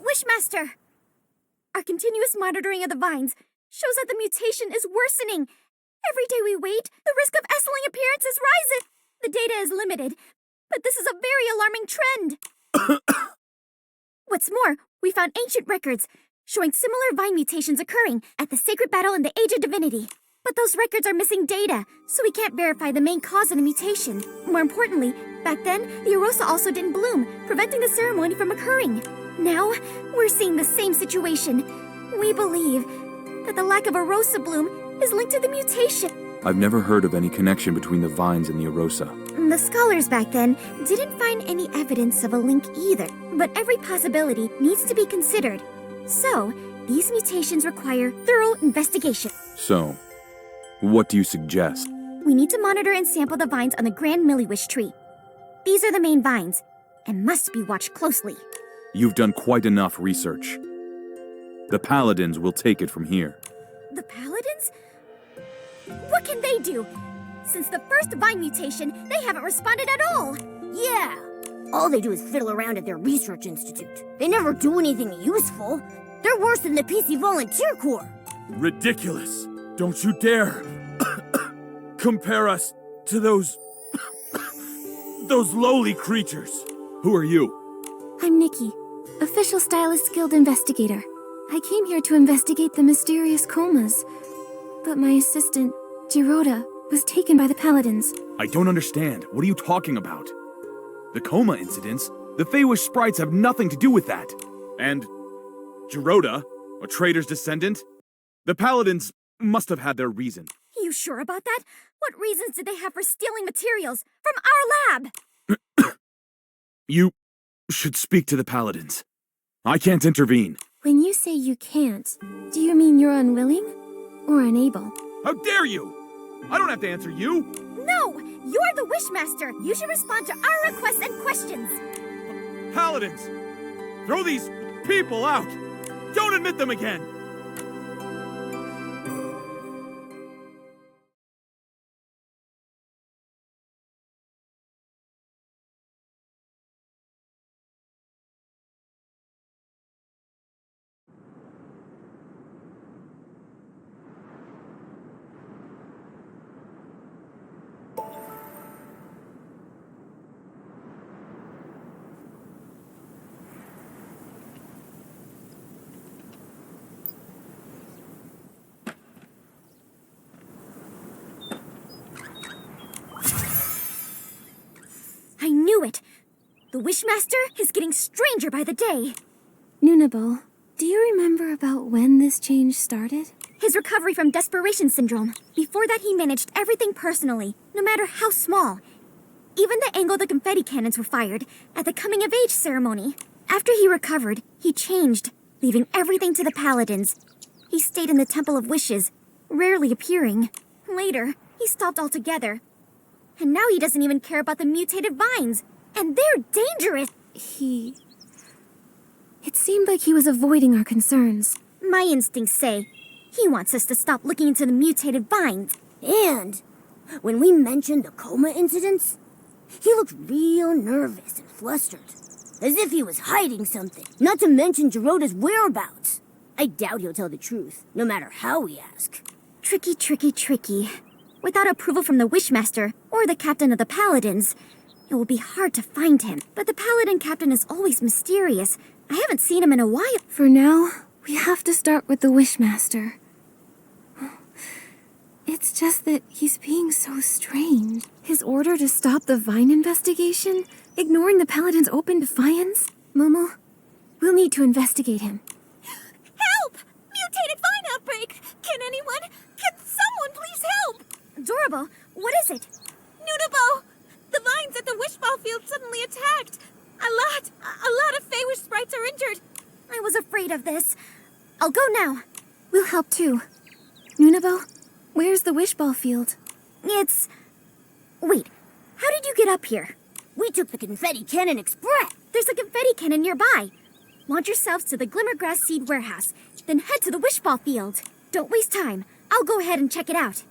[SPEAKER 2] Wishmaster! Our continuous monitoring of the vines shows that the mutation is worsening. Every day we wait, the risk of S-ling appearances rises. The data is limited, but this is a very alarming trend. What's more, we found ancient records showing similar vine mutations occurring at the Sacred Battle in the Age of Divinity. But those records are missing data, so we can't verify the main cause of the mutation. More importantly, back then, the Arosa also didn't bloom, preventing the ceremony from occurring. Now, we're seeing the same situation. We believe that the lack of Arosa bloom is linked to the mutation.
[SPEAKER 8] I've never heard of any connection between the vines and the Arosa.
[SPEAKER 2] The scholars back then didn't find any evidence of a link either, but every possibility needs to be considered. So, these mutations require thorough investigation.
[SPEAKER 8] So, what do you suggest?
[SPEAKER 2] We need to monitor and sample the vines on the Grand Milliwish tree. These are the main vines, and must be watched closely.
[SPEAKER 8] You've done quite enough research. The Paladins will take it from here.
[SPEAKER 2] The Paladins? What can they do? Since the first vine mutation, they haven't responded at all.
[SPEAKER 3] Yeah! All they do is fiddle around at their research institute. They never do anything useful. They're worse than the PC Volunteer Corps.
[SPEAKER 8] Ridiculous! Don't you dare compare us to those lowly creatures. Who are you?
[SPEAKER 2] I'm Nikki, Official Stylist Guild Investigator. I came here to investigate the mysterious comas, but my assistant, Dorota, was taken by the Paladins.
[SPEAKER 8] I don't understand. What are you talking about? The coma incidents? The Feywish sprites have nothing to do with that. And Dorota, a traitor's descendant? The Paladins must have had their reason.
[SPEAKER 2] You sure about that? What reasons did they have for stealing materials from our lab?
[SPEAKER 8] You should speak to the Paladins. I can't intervene.
[SPEAKER 2] When you say you can't, do you mean you're unwilling or unable?
[SPEAKER 8] How dare you! I don't have to answer you!
[SPEAKER 3] No! You're the Wishmaster! You should respond to our requests and questions!
[SPEAKER 8] Paladins! Throw these people out! Don't admit them again!
[SPEAKER 3] I knew it! The Wishmaster is getting stranger by the day!
[SPEAKER 2] Nunable, do you remember about when this change started?
[SPEAKER 3] His recovery from desperation syndrome. Before that, he managed everything personally, no matter how small. Even the angle the confetti cannons were fired at the coming-of-age ceremony. After he recovered, he changed, leaving everything to the Paladins. He stayed in the Temple of Wishes, rarely appearing. Later, he stopped altogether. And now he doesn't even care about the mutated vines. And they're dangerous!
[SPEAKER 2] It seemed like he was avoiding our concerns.
[SPEAKER 3] My instincts say he wants us to stop looking into the mutated vines.
[SPEAKER 9] And when we mentioned the coma incidents, he looked real nervous and flustered, as if he was hiding something, not to mention Geroda's whereabouts. I doubt he'll tell the truth, no matter how we ask.
[SPEAKER 3] Tricky, tricky, tricky. Without approval from the Wishmaster or the captain of the Paladins, it will be hard to find him. But the Paladin captain is always mysterious. I haven't seen him in a while.
[SPEAKER 2] For now, we have to start with the Wishmaster. It's just that he's being so strange. His order to stop the Vine investigation, ignoring the Paladin's open defiance. Momo, we'll need to investigate him.
[SPEAKER 3] Help! Mutated vine outbreak! Can someone please help? Adorable, what is it? Nunabo! The vines at the Wishball field suddenly attacked. A lot of Feywish sprites are injured. I was afraid of this. I'll go now.
[SPEAKER 2] We'll help too. Nunabo, where's the Wishball field?
[SPEAKER 3] Wait, how did you get up here?
[SPEAKER 9] We took the confetti cannon express.
[SPEAKER 3] There's a confetti cannon nearby. Launch yourselves to the Glimmergrass Seed Warehouse, then head to the Wishball field. Don't waste time. I'll go ahead and check it out.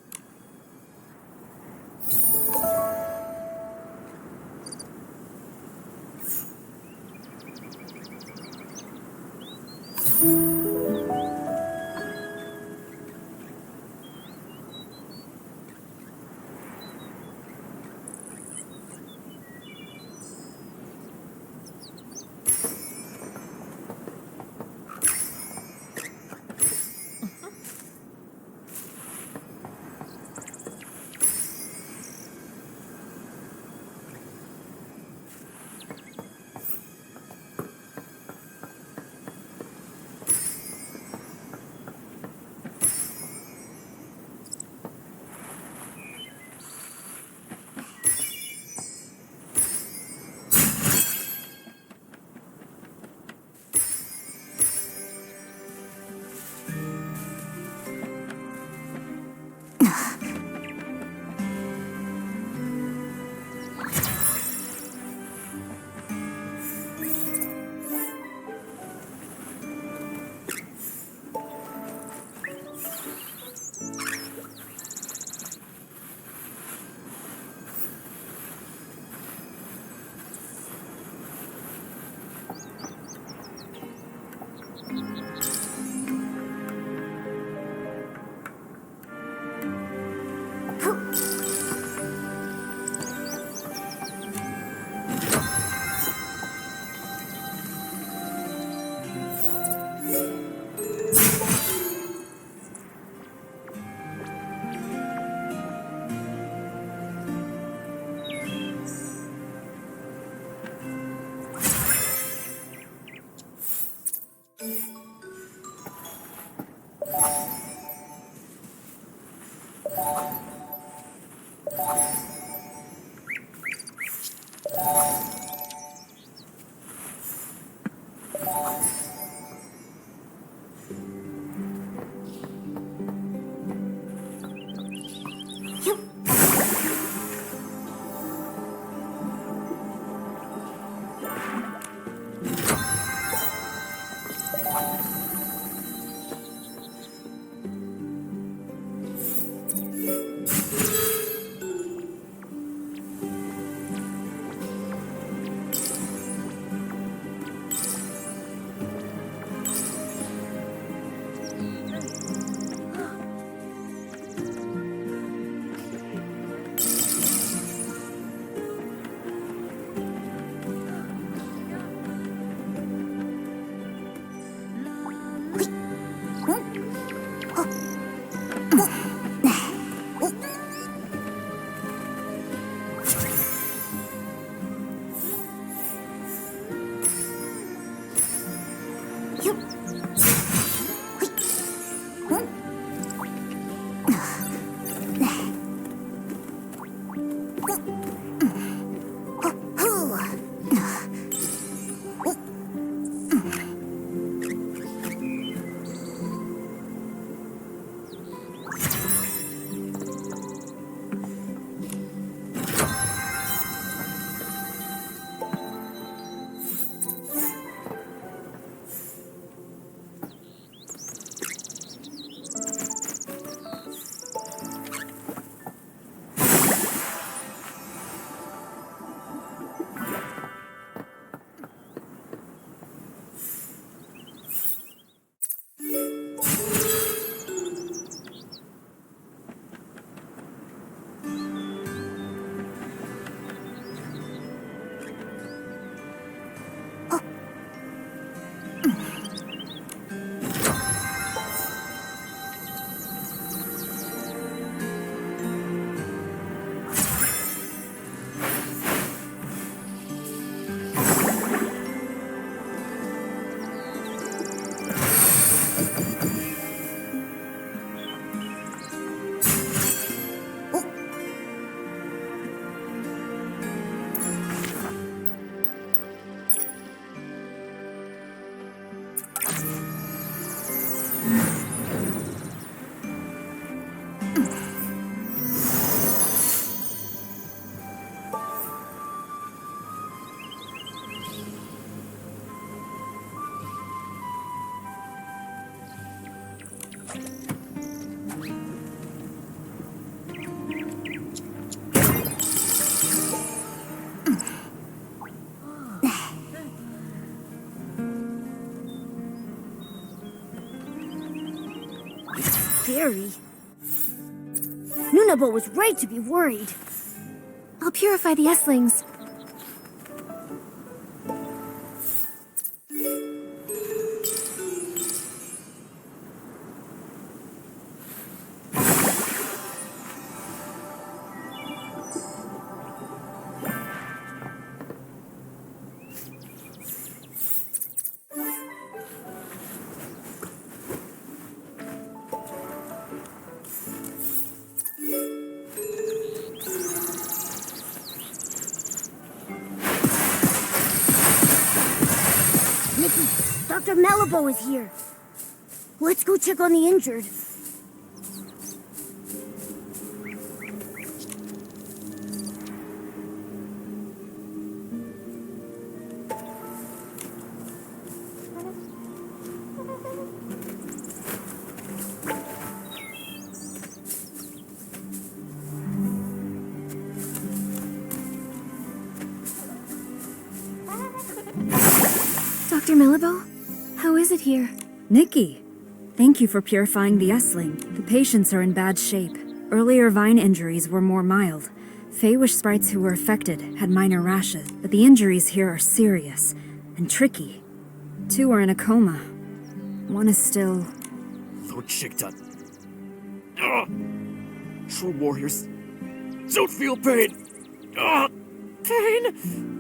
[SPEAKER 9] Scary. Nunabo was right to be worried.
[SPEAKER 2] I'll purify the Esslings.
[SPEAKER 9] Nikki, Dr. Malibu is here. Let's go check on the injured.
[SPEAKER 2] Dr. Malibu, how is it here?
[SPEAKER 6] Nikki, thank you for purifying the Essling. The patients are in bad shape. Earlier vine injuries were more mild. Feywish sprites who were affected had minor rashes, but the injuries here are serious and tricky. 2 are in a coma. 1 is still...
[SPEAKER 5] Lord Shigta. True warriors don't feel pain. Pain?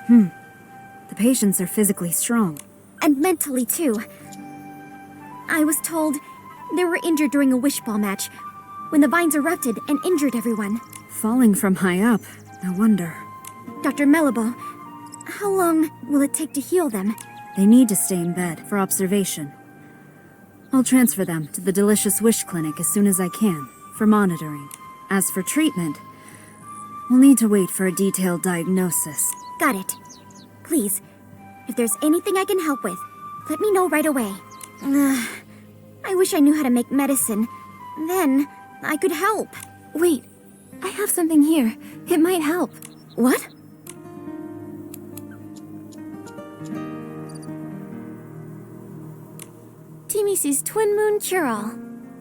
[SPEAKER 6] The patients are physically strong.
[SPEAKER 2] And mentally, too. I was told they were injured during a wish ball match when the vines erupted and injured everyone.
[SPEAKER 6] Falling from high up, no wonder.
[SPEAKER 2] Dr. Melabo, how long will it take to heal them?
[SPEAKER 6] They need to stay in bed for observation. I'll transfer them to the Delicious Wish Clinic as soon as I can, for monitoring. As for treatment, we'll need to wait for a detailed diagnosis.
[SPEAKER 2] Got it. Please, if there's anything I can help with, let me know right away. I wish I knew how to make medicine. Then, I could help. Wait, I have something here. It might help. What? Timisi's Twin Moon Cure-All.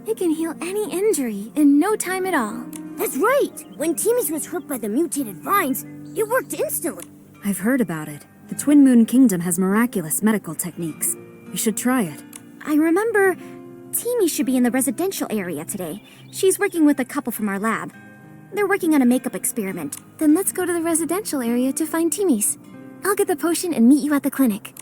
[SPEAKER 2] It can heal any injury in no time at all.
[SPEAKER 9] That's right! When Timmy's was hurt by the mutated vines, it worked instantly.
[SPEAKER 6] I've heard about it. The Twin Moon Kingdom has miraculous medical techniques. We should try it.
[SPEAKER 2] I remember Timmy should be in the residential area today. She's working with a couple from our lab. They're working on a makeup experiment. Then let's go to the residential area to find Timmy's. I'll get the potion and meet you at the clinic.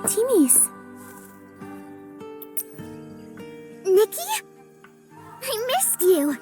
[SPEAKER 2] Timmy's.
[SPEAKER 3] Nikki? I missed you.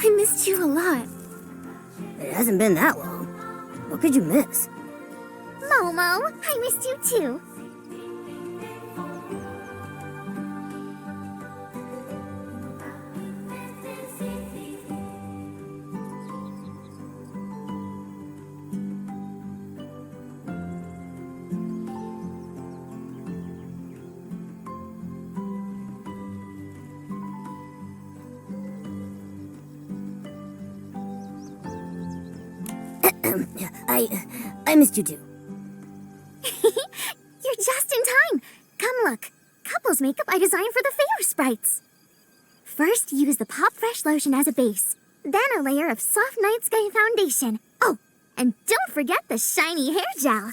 [SPEAKER 2] I missed you a lot.
[SPEAKER 9] It hasn't been that long. What could you miss?
[SPEAKER 2] Momo, I missed you too.
[SPEAKER 9] I missed you too.
[SPEAKER 2] You're just in time. Come look. Couples makeup I designed for the Favor Sprites. First, use the Pop Fresh lotion as a base. Then a layer of soft night sky foundation. Oh, and don't forget the shiny hair gel.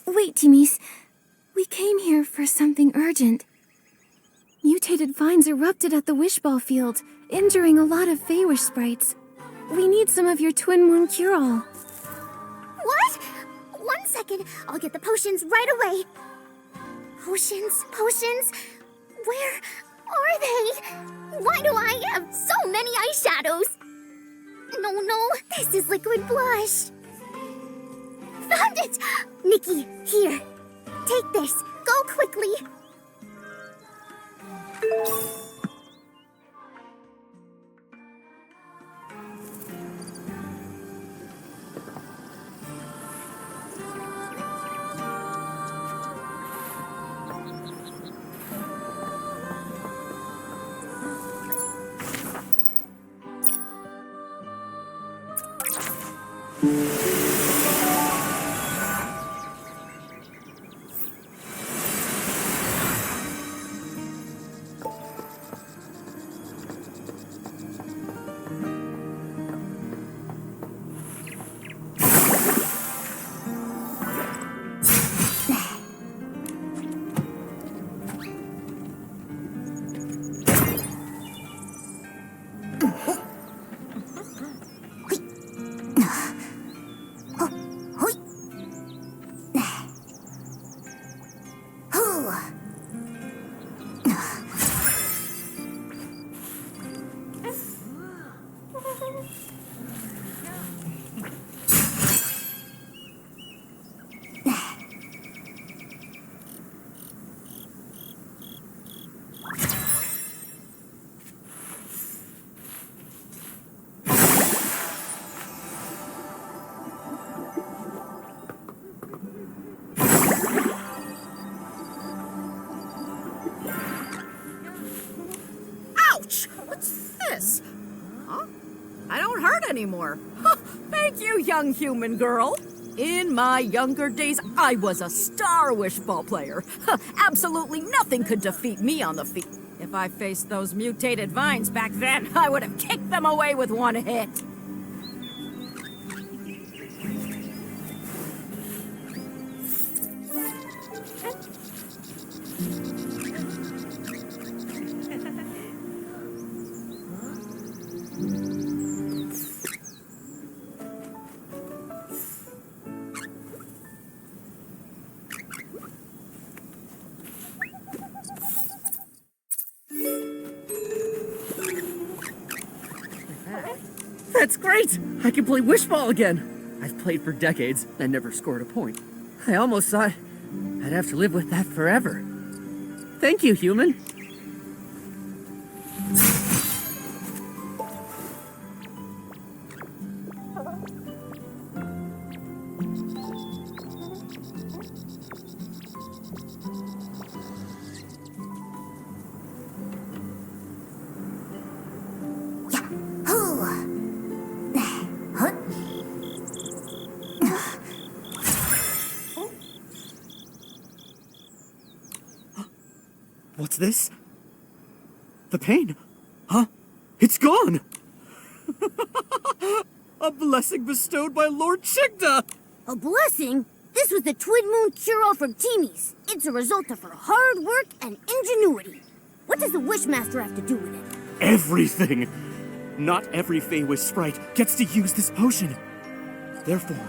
[SPEAKER 2] Wait, Timmy's. We came here for something urgent. Mutated vines erupted at the Wishball field, injuring a lot of Feywish sprites. We need some of your Twin Moon cure-all. What? 1 second. I'll get the potions right away. Potions? Where are they? Why do I have so many eyeshadows? No, this is liquid blush. Found it! Nikki, here. Take this. Go quickly.
[SPEAKER 10] Ouch! What's this? Huh? I don't hurt anymore. Thank you, young human girl. In my younger days, I was a star wishball player. Absolutely nothing could defeat me on the field. If I faced those mutated vines back then, I would have kicked them away with one hit.
[SPEAKER 5] That's great! I can play wishball again. I've played for decades and never scored a point. I almost thought I'd have to live with that forever. Thank you, human. What's this? The pain? Huh? It's gone! A blessing bestowed by Lord Chigda!
[SPEAKER 9] A blessing? This was the Twin Moon cure-all from Teamies. It's a result of her hard work and ingenuity. What does the Wishmaster have to do with it?
[SPEAKER 5] Everything! Not every Feywish sprite gets to use this potion. Therefore,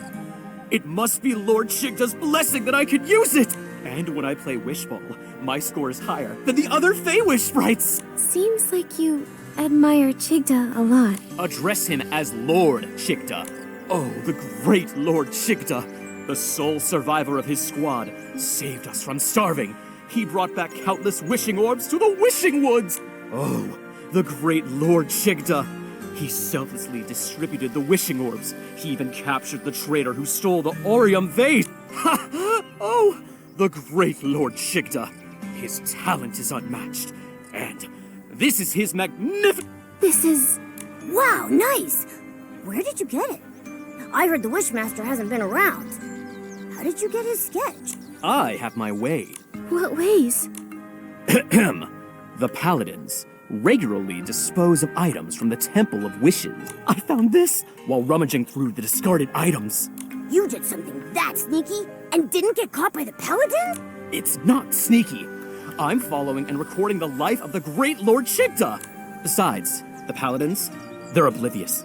[SPEAKER 5] it must be Lord Chigda's blessing that I can use it! And when I play Wishball, my score is higher than the other Feywish sprites!
[SPEAKER 2] Seems like you admire Chigda a lot.
[SPEAKER 5] Address him as Lord Chigda. Oh, the great Lord Chigda, the sole survivor of his squad, saved us from starving. He brought back countless wishing orbs to the wishing woods. Oh, the great Lord Chigda. He selflessly distributed the wishing orbs. He even captured the traitor who stole the Orium vase. Ha! Oh, the great Lord Chigda. His talent is unmatched. And this is his magnificent...
[SPEAKER 2] This is...
[SPEAKER 9] Wow, nice! Where did you get it? I heard the Wishmaster hasn't been around. How did you get his sketch?
[SPEAKER 5] I have my way.
[SPEAKER 2] what ways?
[SPEAKER 5] The Paladins regularly dispose of items from the Temple of Wishes. I found this while rummaging through the discarded items.
[SPEAKER 9] You did something that sneaky and didn't get caught by the Paladin?
[SPEAKER 5] It's not sneaky. I'm following and recording the life of the great Lord Chigda. Besides, the Paladins, they're oblivious.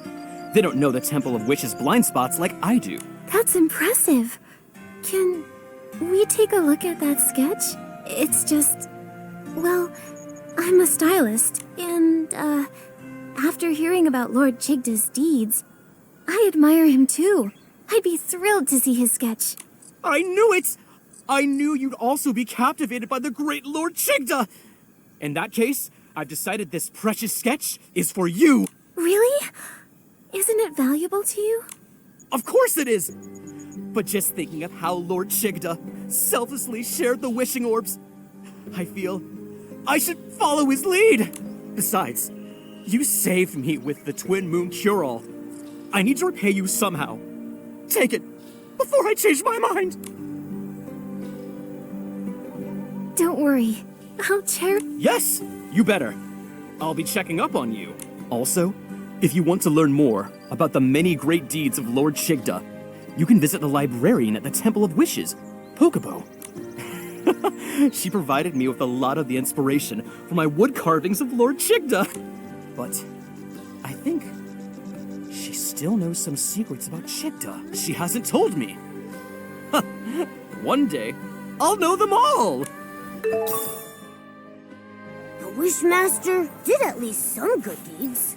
[SPEAKER 5] They don't know the Temple of Wishes blind spots like I do.
[SPEAKER 2] That's impressive. Can we take a look at that sketch? It's just... Well, I'm a stylist, and, after hearing about Lord Chigda's deeds, I admire him too. I'd be thrilled to see his sketch.
[SPEAKER 5] I knew it! I knew you'd also be captivated by the great Lord Chigda! In that case, I've decided this precious sketch is for you!
[SPEAKER 2] Really? Isn't it valuable to you?
[SPEAKER 5] Of course it is! But just thinking of how Lord Chigda selflessly shared the wishing orbs, I feel I should follow his lead! Besides, you saved me with the Twin Moon Cure-All. I need to repay you somehow. Take it, before I change my mind!
[SPEAKER 2] Don't worry. I'll cherish...
[SPEAKER 5] Yes, you better. I'll be checking up on you. Also, if you want to learn more about the many great deeds of Lord Chigda, you can visit the librarian at the Temple of Wishes, Pocobo. She provided me with a lot of the inspiration for my wood carvings of Lord Chigda. But I think she still knows some secrets about Chigda she hasn't told me. One day, I'll know them all!
[SPEAKER 9] The Wishmaster did at least some good deeds.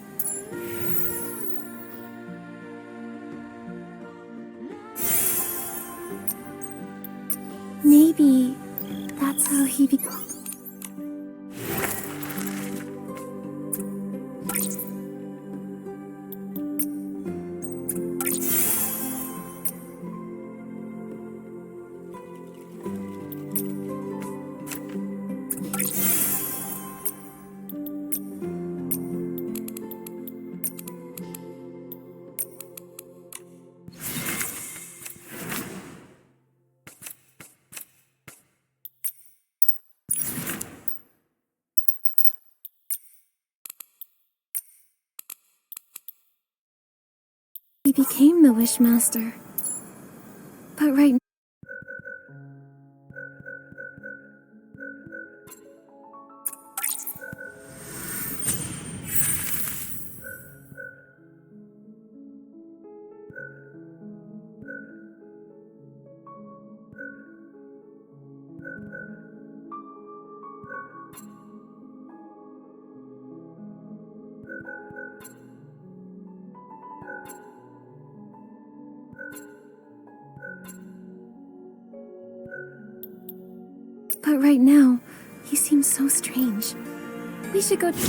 [SPEAKER 2] Maybe that's how he became the Wishmaster. But right now, he seems so strange. We should go talk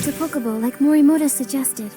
[SPEAKER 2] to Pocobo like Morimoto suggested.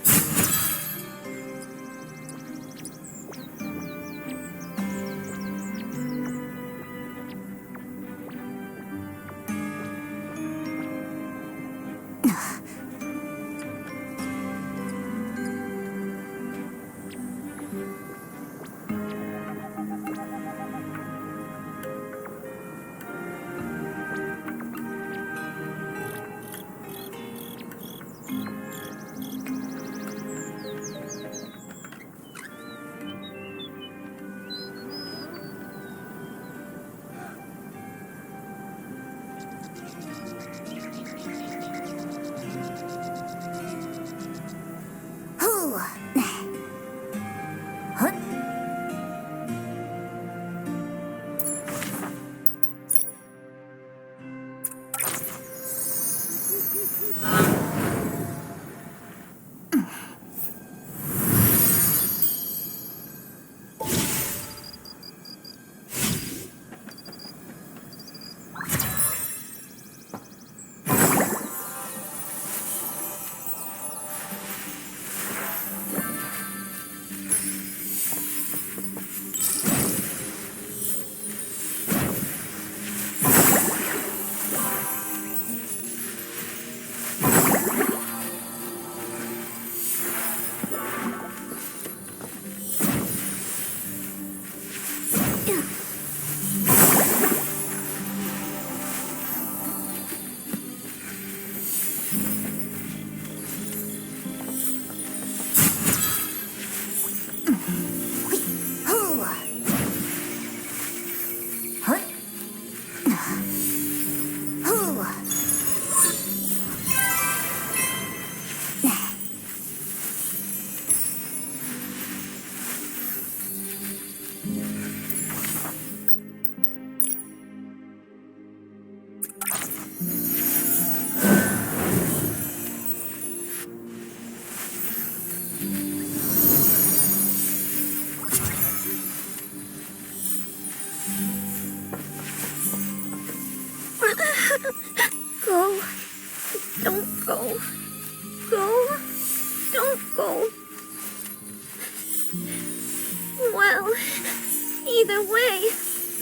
[SPEAKER 2] Go. Don't go. Go. Don't go. Well, either way,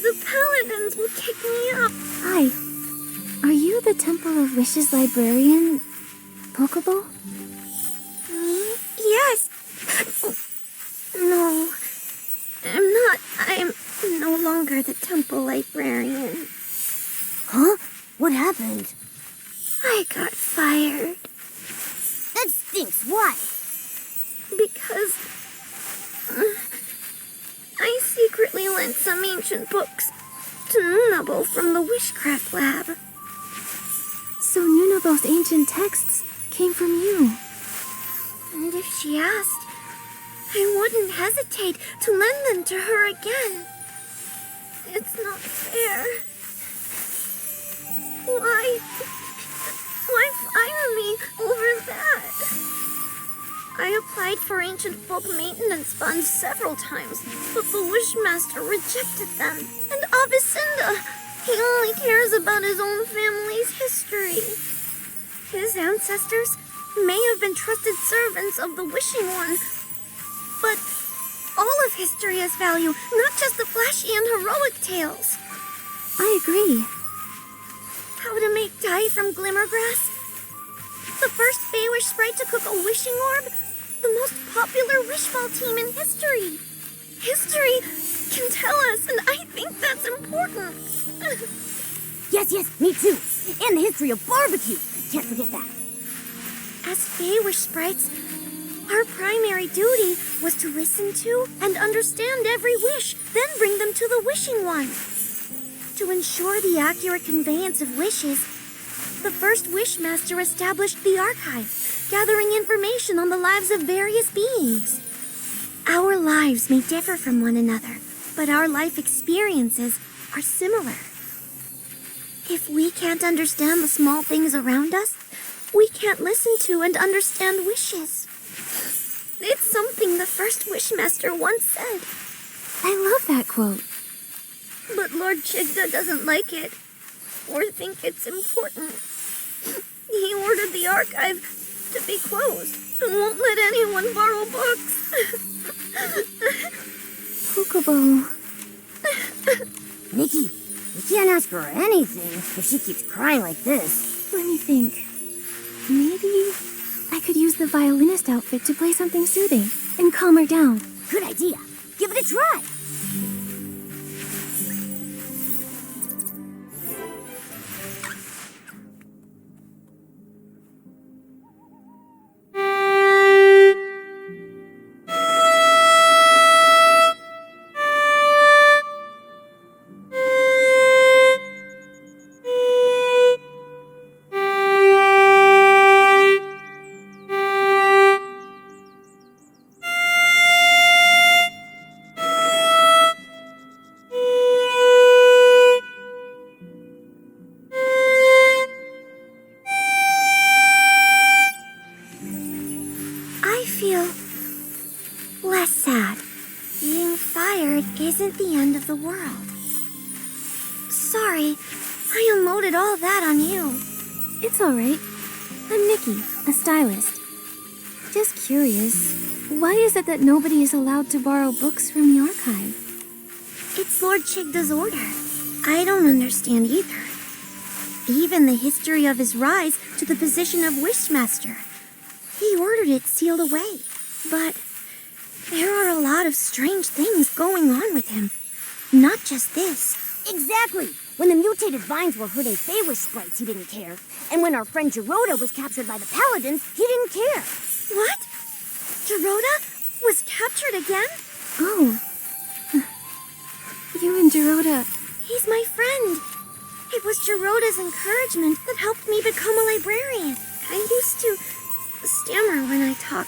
[SPEAKER 2] the paladins will kick me up. Hi. Are you the Temple of Wishes librarian, Pokeball? Me? Yes. No, I'm not. I'm no longer the temple librarian.
[SPEAKER 9] Huh? What happened?
[SPEAKER 2] I got fired.
[SPEAKER 9] That stinks. Why?
[SPEAKER 2] Because I secretly lent some ancient books to Nunable from the Wishcraft Lab. So Nunable's ancient texts came from you. And if she asked, I wouldn't hesitate to lend them to her again. It's not fair. Why fire me over that? I applied for ancient book maintenance funds several times, but the Wishmaster rejected them. And Avicenda, he only cares about his own family's history. His ancestors may have been trusted servants of the Wishing One, but all of history has value, not just the flashy and heroic tales. I agree. How to make dye from glimmergrass? The first Feywish sprite to cook a wishing orb? The most popular wishball team in history. History can tell us, and I think that's important.
[SPEAKER 9] Yes, me too. And the history of barbecue. Can't forget that.
[SPEAKER 2] As Feywish sprites, our primary duty was to listen to and understand every wish, then bring them to the Wishing One. To ensure the accurate conveyance of wishes, the first Wishmaster established the archive, gathering information on the lives of various beings. Our lives may differ from one another, but our life experiences are similar. If we can't understand the small things around us, we can't listen to and understand wishes. It's something the first Wishmaster once said. I love that quote. But Lord Chigda doesn't like it, or think it's important. He ordered the archive to be closed and won't let anyone borrow books. Pokeball.
[SPEAKER 9] Nikki, you can't ask her anything if she keeps crying like this.
[SPEAKER 2] Let me think. Maybe I could use the violinist outfit to play something soothing and calm her down.
[SPEAKER 9] Good idea. Give it a try.
[SPEAKER 2] I feel less sad. Being fired isn't the end of the world. Sorry, I unloaded all that on you. It's alright. I'm Nikki, a stylist. Just curious, why is it that nobody is allowed to borrow books from the archive? It's Lord Chigda's order. I don't understand either. Even the history of his rise to the position of Wishmaster. He ordered it sealed away. But there are a lot of strange things going on with him. Not just this.
[SPEAKER 9] Exactly! When the mutated vines were hurting Feywish sprites, he didn't care. And when our friend Geroda was captured by the Paladins, he didn't care.
[SPEAKER 2] What? Geroda was captured again? Oh. You and Geroda. He's my friend. It was Geroda's encouragement that helped me become a librarian. I used to stammer when I talk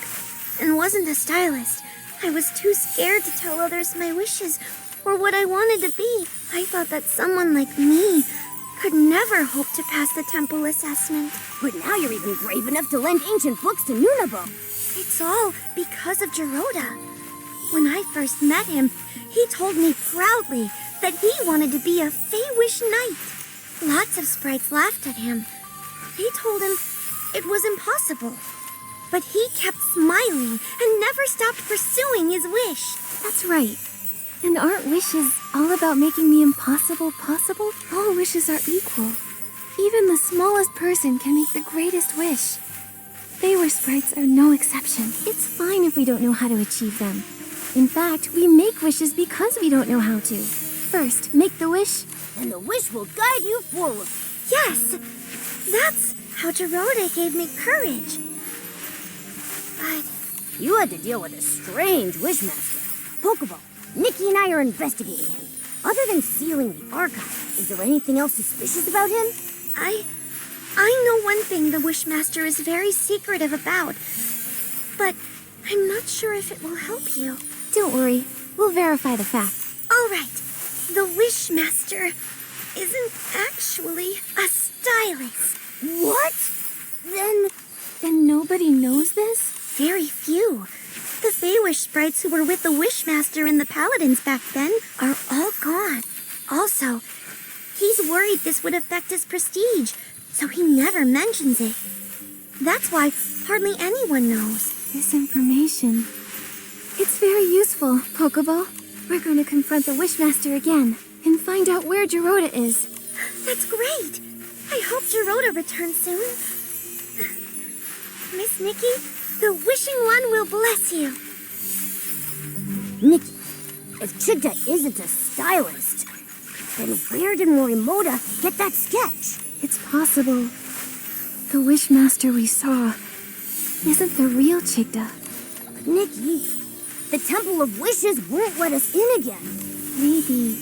[SPEAKER 2] and wasn't a stylist. I was too scared to tell others my wishes or what I wanted to be. I thought that someone like me could never hope to pass the temple assessment.
[SPEAKER 9] But now you're even brave enough to lend ancient books to Nunabo.
[SPEAKER 2] It's all because of Geroda. When I first met him, he told me proudly that he wanted to be a Feywish knight. Lots of sprites laughed at him. They told him it was impossible. But he kept smiling and never stopped pursuing his wish. That's right. And aren't wishes all about making the impossible possible? All wishes are equal. Even the smallest person can make the greatest wish. Feywish sprites are no exception. It's fine if we don't know how to achieve them. In fact, we make wishes because we don't know how to. First, make the wish.
[SPEAKER 9] And the wish will guide you forward.
[SPEAKER 2] Yes! That's how Geroda gave me courage. But
[SPEAKER 9] You had to deal with a strange Wishmaster. Pokeball, Nikki and I are investigating him. Other than sealing the archive, is there anything else suspicious about him?
[SPEAKER 2] I know one thing the Wishmaster is very secretive about. But I'm not sure if it will help you. Don't worry. We'll verify the facts. All right. The Wishmaster isn't actually a stylist.
[SPEAKER 9] What?
[SPEAKER 2] Then nobody knows this? Very few. The Feywish sprites who were with the Wishmaster and the Paladins back then are all gone. Also, he's worried this would affect his prestige, so he never mentions it. That's why hardly anyone knows. This information. It's very useful, Pokeball. We're going to confront the Wishmaster again and find out where Geroda is. That's great! I hope Geroda returns soon. Miss Nikki, the Wishing One will bless you.
[SPEAKER 9] Nikki, if Chigda isn't a stylist, then where did Morimoto get that sketch?
[SPEAKER 2] It's possible the Wishmaster we saw isn't the real Chigda.
[SPEAKER 9] But Nikki, the Temple of Wishes won't let us in again.
[SPEAKER 2] Maybe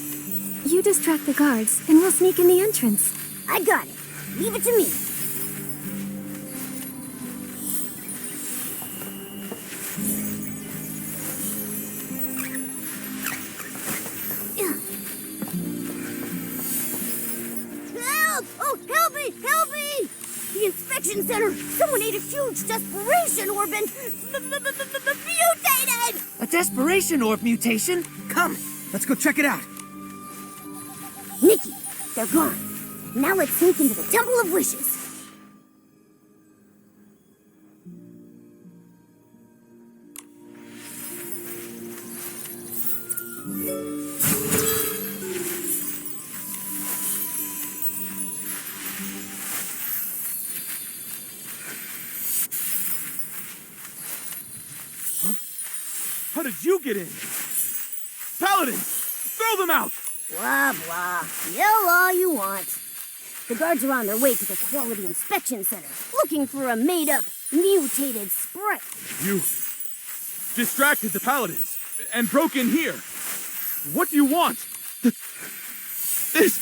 [SPEAKER 2] you distract the guards and we'll sneak in the entrance.
[SPEAKER 9] I got it. Leave it to me. Help! Oh, help me! Help me! The inspection center! Someone ate a huge desperation orb and mutated!
[SPEAKER 7] A desperation orb mutation? Come, let's go check it out.
[SPEAKER 9] Nikki, they're gone. Now let's sneak into the Temple of Wishes.
[SPEAKER 8] How did you get in? Paladins! Throw them out!
[SPEAKER 9] Blah, blah. Yell all you want. The guards are on their way to the Quality Inspection Center, looking for a made-up, mutated sprite.
[SPEAKER 8] You distracted the Paladins and broke in here. What do you want? This...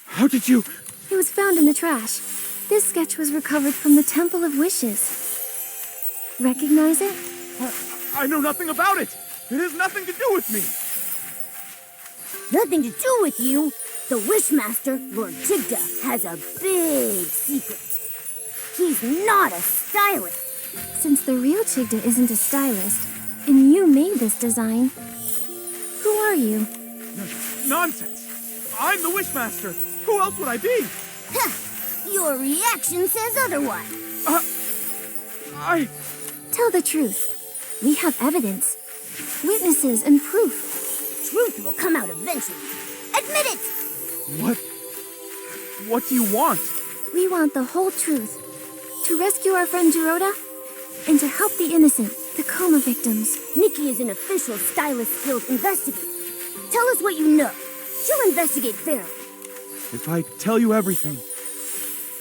[SPEAKER 8] How did you...
[SPEAKER 2] It was found in the trash. This sketch was recovered from the Temple of Wishes. Recognize it?
[SPEAKER 8] I know nothing about it. It has nothing to do with me.
[SPEAKER 9] Nothing to do with you. The Wishmaster, Lord Chigda, has a big secret. He's not a stylist.
[SPEAKER 2] Since the real Chigda isn't a stylist, and you made this design, who are you?
[SPEAKER 8] Nonsense! I'm the Wishmaster! Who else would I be?
[SPEAKER 9] Ha! Your reaction says otherwise.
[SPEAKER 2] Tell the truth. We have evidence, witnesses, and proof.
[SPEAKER 9] Truth will come out eventually. Admit it!
[SPEAKER 8] What do you want?
[SPEAKER 2] We want the whole truth. To rescue our friend Jiroda, and to help the innocent, the coma victims.
[SPEAKER 9] Nikki is an official Stylist Guild investigator. Tell us what you know. She'll investigate fairly.
[SPEAKER 8] If I tell you everything,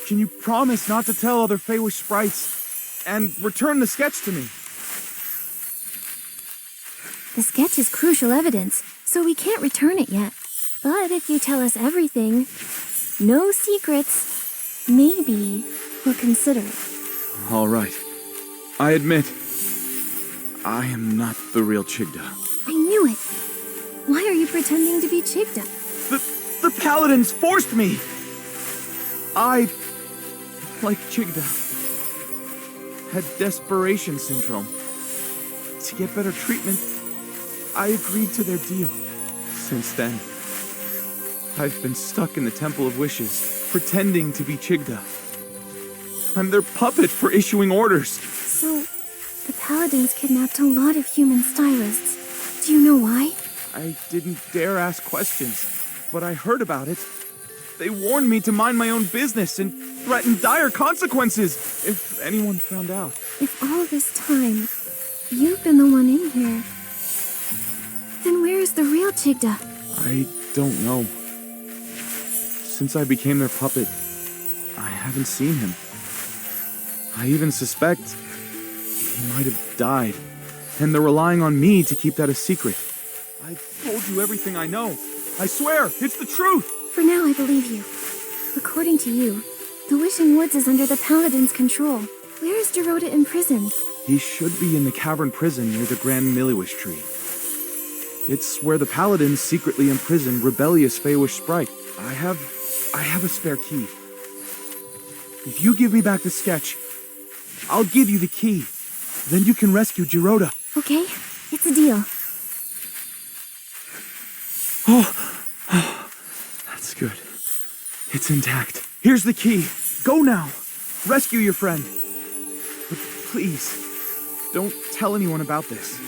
[SPEAKER 8] can you promise not to tell other Feywish sprites and return the sketch to me?
[SPEAKER 2] The sketch is crucial evidence, so we can't return it yet. But if you tell us everything, no secrets, maybe we'll consider it.
[SPEAKER 8] All right. I admit, I am not the real Chigda.
[SPEAKER 2] I knew it. Why are you pretending to be Chigda?
[SPEAKER 8] The paladins forced me! I, like Chigda, had desperation syndrome. To get better treatment, I agreed to their deal. Since then, I've been stuck in the Temple of Wishes, pretending to be Chigda. I'm their puppet for issuing orders.
[SPEAKER 2] So, the Paladins kidnapped a lot of human stylists. Do you know why?
[SPEAKER 8] I didn't dare ask questions, but I heard about it. They warned me to mind my own business and threatened dire consequences if anyone found out.
[SPEAKER 2] If all this time, you've been the one in here, then where is the real Chigda?
[SPEAKER 8] I don't know. Since I became their puppet, I haven't seen him. I even suspect he might have died, and they're relying on me to keep that a secret. I told you everything I know. I swear, it's the truth!
[SPEAKER 2] For now, I believe you. According to you, the Wishing Woods is under the Paladin's control. Where is Jiroda imprisoned?
[SPEAKER 8] He should be in the cavern prison near the Grand Milliwish Tree. It's where the Paladins secretly imprison rebellious Feywish sprite. I have a spare key. If you give me back the sketch, I'll give you the key. Then you can rescue Jiroda.
[SPEAKER 2] Okay, it's a deal.
[SPEAKER 8] That's good. It's intact. Here's the key. Go now. Rescue your friend. But please, don't tell anyone about this.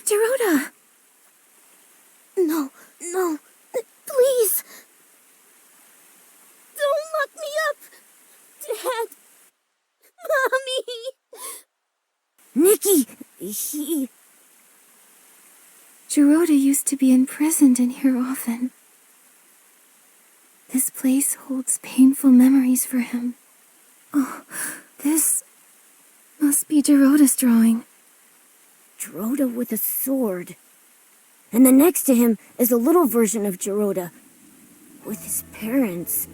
[SPEAKER 2] Jiroda!
[SPEAKER 3] No, please. Don't lock me up. Dad. Mommy.
[SPEAKER 9] Nikki,
[SPEAKER 2] Jiroda used to be imprisoned in here often. This place holds painful memories for him. Oh, this must be Jiroda's drawing.
[SPEAKER 9] Jiroda with a sword. And then next to him is a little version of Jiroda. with his parents.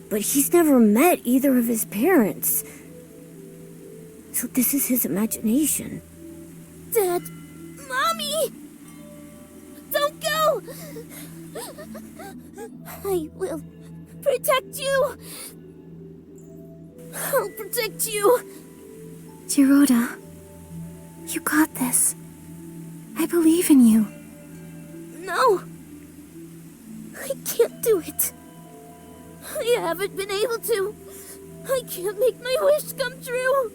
[SPEAKER 9] But he's never met either of his parents. So this is his imagination.
[SPEAKER 3] Dad! Mommy! Don't go! I will protect you! I'll protect you!
[SPEAKER 2] Jiroda, you got this. I believe in you.
[SPEAKER 3] No! I can't do it. I haven't been able to. I can't make my wish come true.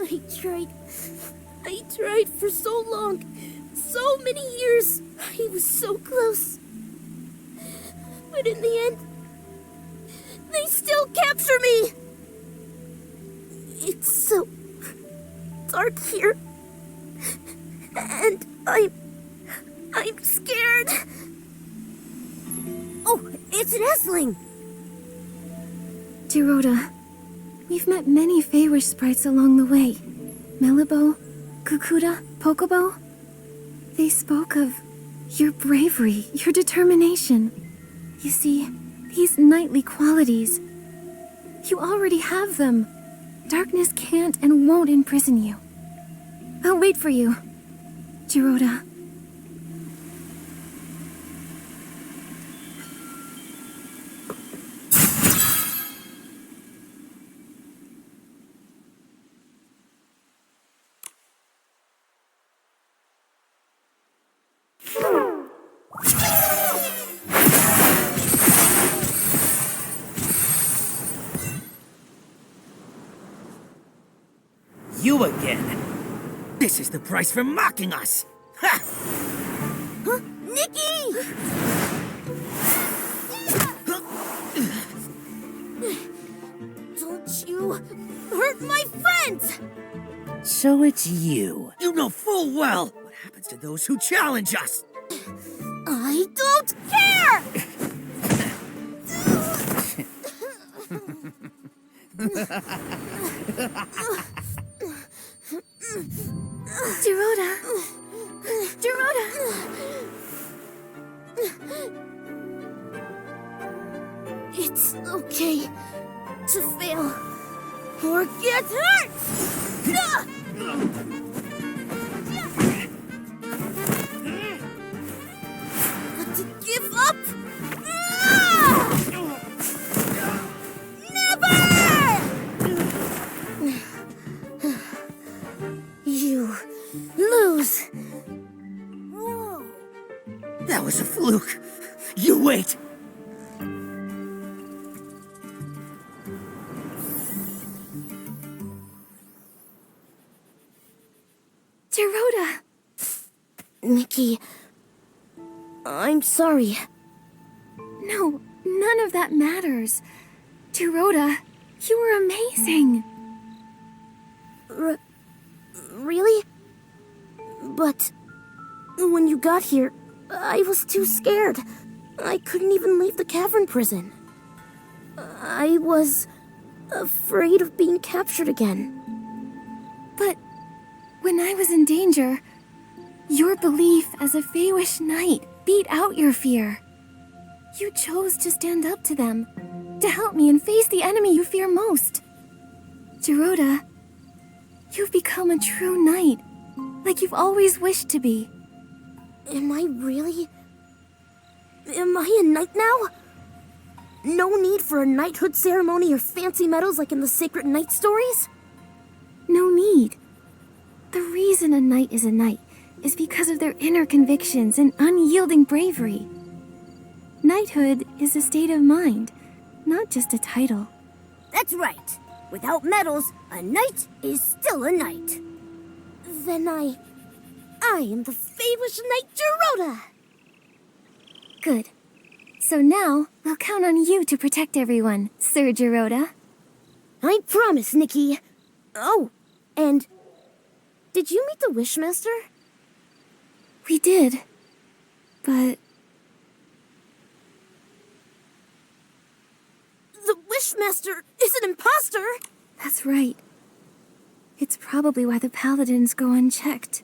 [SPEAKER 3] I tried for so long. So many years. I was so close. But in the end, they still capture me. It's so dark here. And I'm scared.
[SPEAKER 9] Oh, it's an Essling!
[SPEAKER 2] Jiroda, we've met many Feywish sprites along the way. Melibo, Kukuda, Pokobo. They spoke of your bravery, your determination. You see, these knightly qualities, you already have them. Darkness can't and won't imprison you. I'll wait for you, Jiroda.
[SPEAKER 4] You again? This is the price for mocking us! Ha!
[SPEAKER 9] Huh? Nikki! Don't you hurt my friends!
[SPEAKER 4] So it's you. You know full well what happens to those who challenge us!
[SPEAKER 9] I don't care!
[SPEAKER 2] Jiroda! Jiroda!
[SPEAKER 3] It's okay to fail or get hurt! But to give up? You lose.
[SPEAKER 9] Whoa!
[SPEAKER 4] That was a fluke. You wait.
[SPEAKER 2] Jiroda!
[SPEAKER 3] Nikki, I'm sorry.
[SPEAKER 2] No, none of that matters. Jiroda, you were amazing.
[SPEAKER 3] Really? But when you got here, I was too scared. I couldn't even leave the cavern prison. I was afraid of being captured again.
[SPEAKER 2] But when I was in danger, your belief as a Feywish knight beat out your fear. You chose to stand up to them, to help me and face the enemy you fear most. Jiroda, you've become a true knight, like you've always wished to be.
[SPEAKER 3] Am I really? Am I a knight now? No need for a knighthood ceremony or fancy medals like in the sacred knight stories?
[SPEAKER 2] No need. The reason a knight is because of their inner convictions and unyielding bravery. Knighthood is a state of mind, not just a title.
[SPEAKER 9] That's right. Without medals, a knight is still a knight.
[SPEAKER 3] Then I am the Feywish Knight Jiroda!
[SPEAKER 2] Good. So now, we'll count on you to protect everyone, Sir Jiroda.
[SPEAKER 3] I promise, Nikki. Oh, and did you meet the Wishmaster?
[SPEAKER 2] We did. But
[SPEAKER 3] The Wishmaster is an imposter!
[SPEAKER 2] that's right. It's probably why the paladins go unchecked.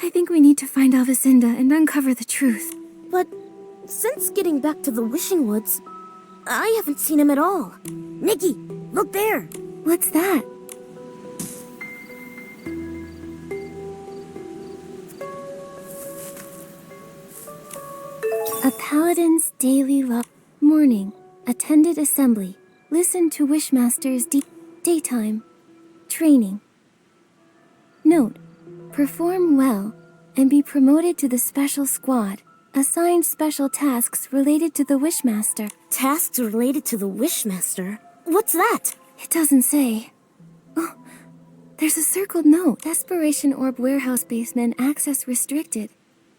[SPEAKER 2] I think we need to find Alvacinda and uncover the truth.
[SPEAKER 3] But since getting back to the Wishing Woods, I haven't seen him at all.
[SPEAKER 9] Nikki, look there.
[SPEAKER 2] What's that? A paladin's daily love. Morning. Attended assembly. Listen to Wishmaster's daytime. Training. Note. Perform well and be promoted to the special squad. Assigned special tasks related to the Wishmaster.
[SPEAKER 3] Tasks related to the Wishmaster? What's that?
[SPEAKER 2] It doesn't say. Oh, there's a circled note. Desperation Orb Warehouse Basement access restricted.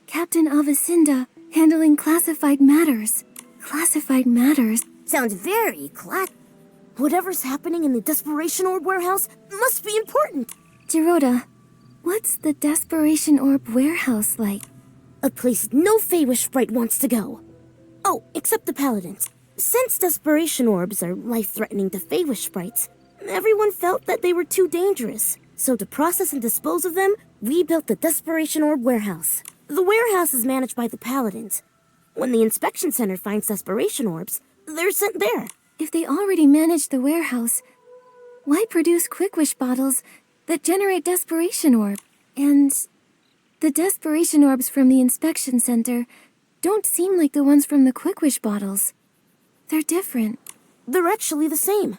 [SPEAKER 2] Captain Avacinda handling classified matters. Classified matters?
[SPEAKER 9] Sounds very
[SPEAKER 3] Whatever's happening in the Desperation Orb warehouse must be important.
[SPEAKER 2] Geroda, what's the Desperation Orb Warehouse like?
[SPEAKER 3] A place no Feywish sprite wants to go. Oh, except the Paladins. Since Desperation Orbs are life-threatening to Feywish sprites, everyone felt that they were too dangerous. So to process and dispose of them, we built the Desperation Orb warehouse. The warehouse is managed by the Paladins. When the inspection center finds Desperation Orbs, they're sent there.
[SPEAKER 2] If they already manage the warehouse, why produce Quick Wish bottles that generate Desperation Orb? And the Desperation Orbs from the inspection center don't seem like the ones from the Quick Wish bottles. They're different.
[SPEAKER 3] They're actually the same.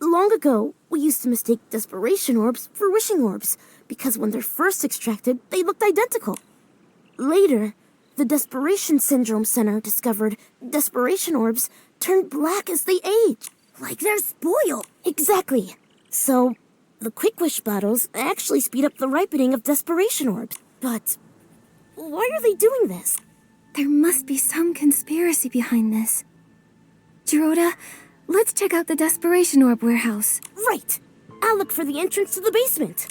[SPEAKER 3] Long ago, we used to mistake Desperation Orbs for Wishing Orbs, because when they're first extracted, they looked identical. Later, the Desperation Syndrome Center discovered Desperation Orbs turn black as they age.
[SPEAKER 9] like they're spoiled.
[SPEAKER 3] Exactly. So, the Quick Wish bottles actually speed up the ripening of Desperation Orbs. But why are they doing this?
[SPEAKER 2] There must be some conspiracy behind this. Geroda, let's check out the Desperation Orb warehouse.
[SPEAKER 3] Right. I'll look for the entrance to the basement.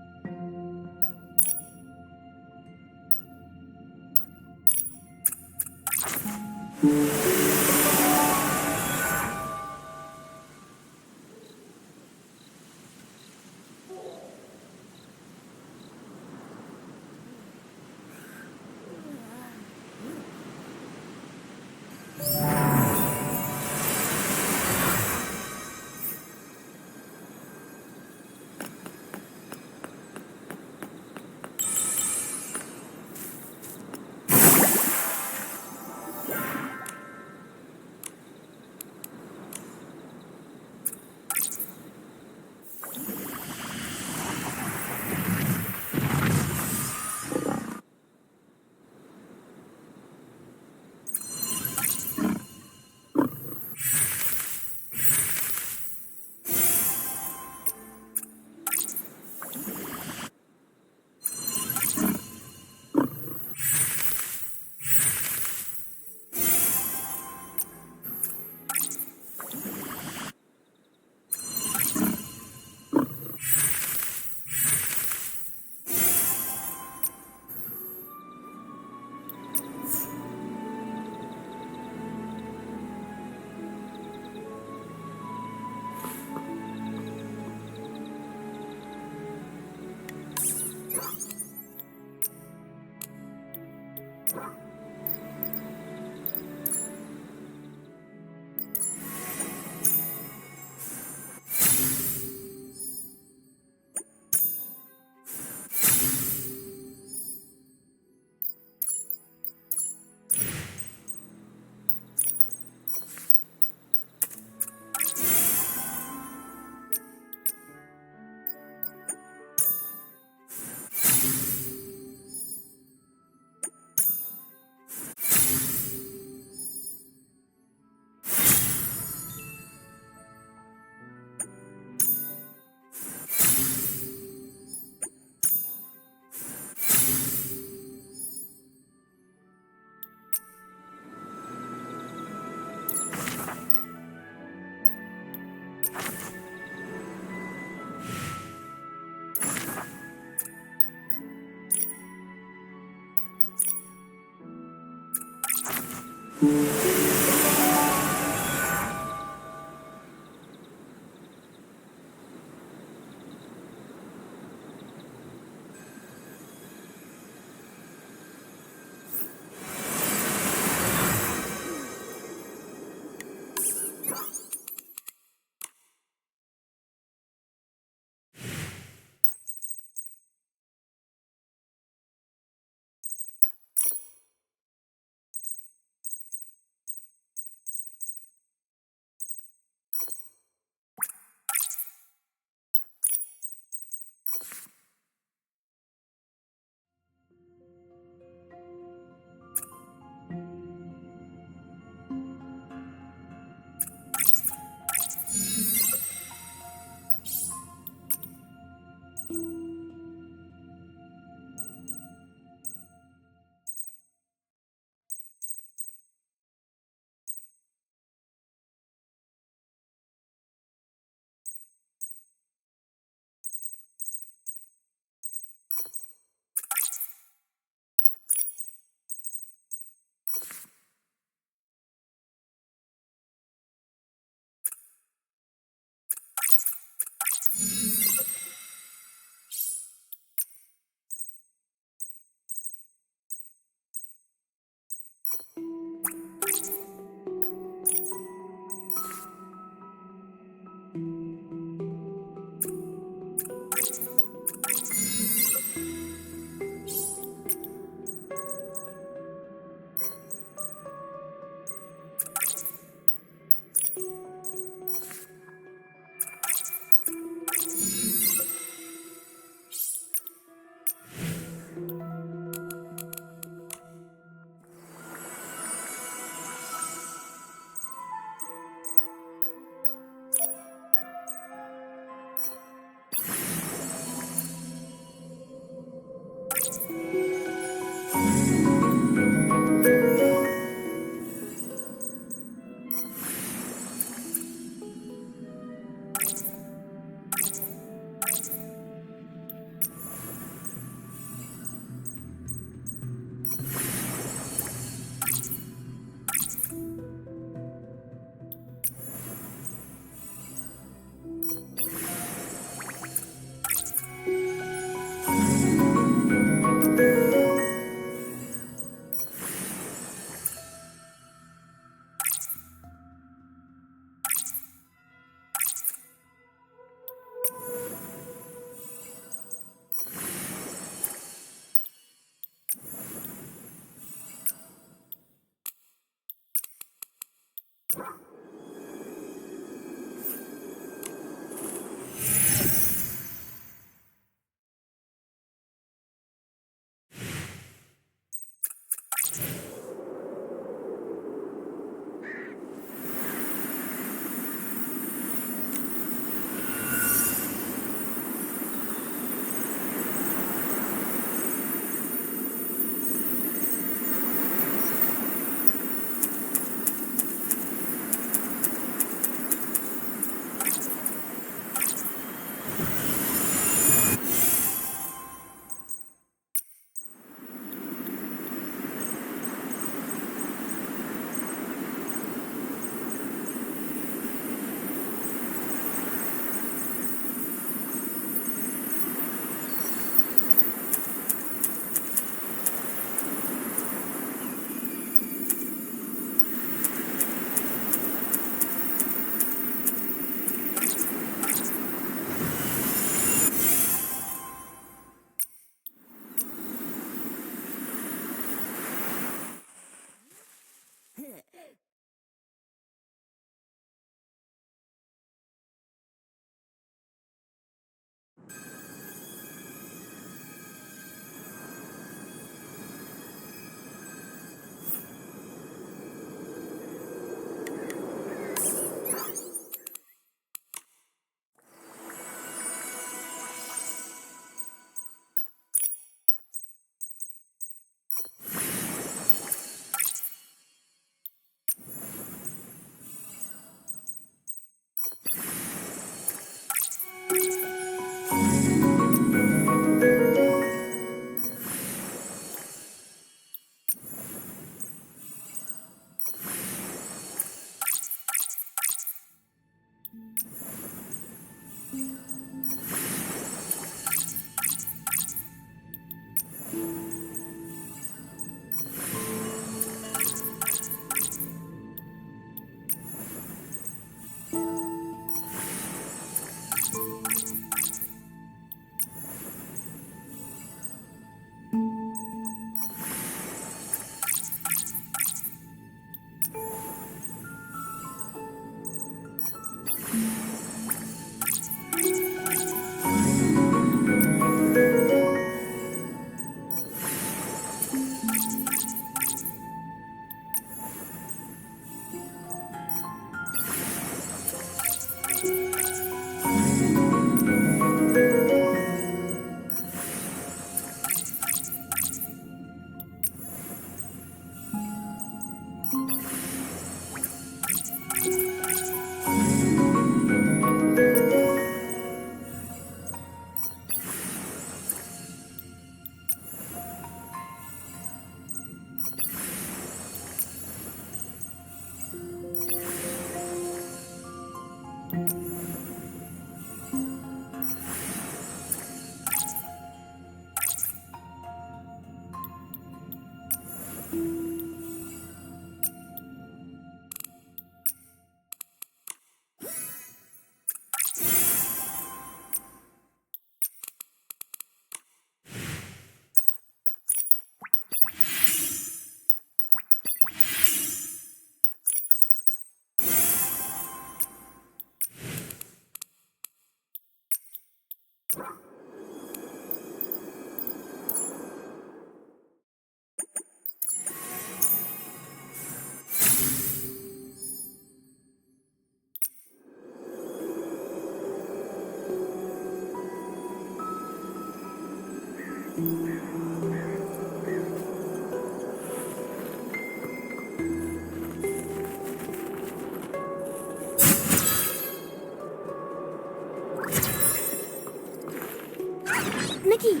[SPEAKER 3] Nikki,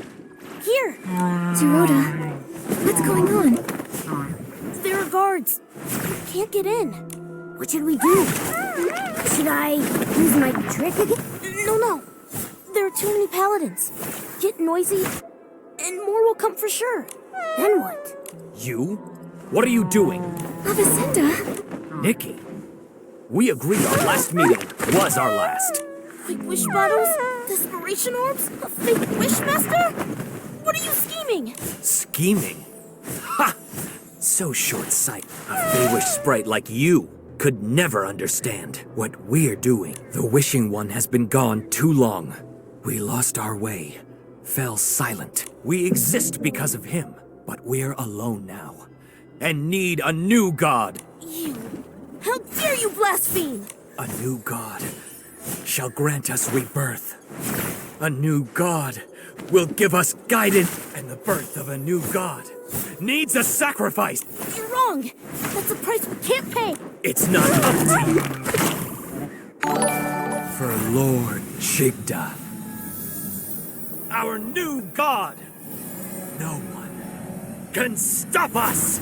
[SPEAKER 3] here.
[SPEAKER 2] Dorota, what's going on?
[SPEAKER 3] There are guards. We can't get in.
[SPEAKER 9] What should we do? Should I use my trick again?
[SPEAKER 3] No. There are too many paladins. Get noisy, and more will come for sure.
[SPEAKER 9] Then what?
[SPEAKER 7] You? What are you doing?
[SPEAKER 2] Avicenda?
[SPEAKER 7] Nikki, we agreed our last meeting was our last.
[SPEAKER 3] Fake wish bottles? Desperation orbs? A fake wishmaster? What are you scheming?
[SPEAKER 7] Scheming? Ha! So short-sighted. A Feywish sprite like you could never understand what we're doing. The Wishing One has been gone too long. We lost our way, fell silent. We exist because of him, but we're alone now, and need a new god.
[SPEAKER 3] You. How dare you blaspheme?
[SPEAKER 7] A new god shall grant us rebirth. A new god will give us guidance, and the birth of a new god needs a sacrifice.
[SPEAKER 3] You're wrong. That's a price we can't pay.
[SPEAKER 7] It's not up to you. For Lord Chigda, our new god, no one can stop us!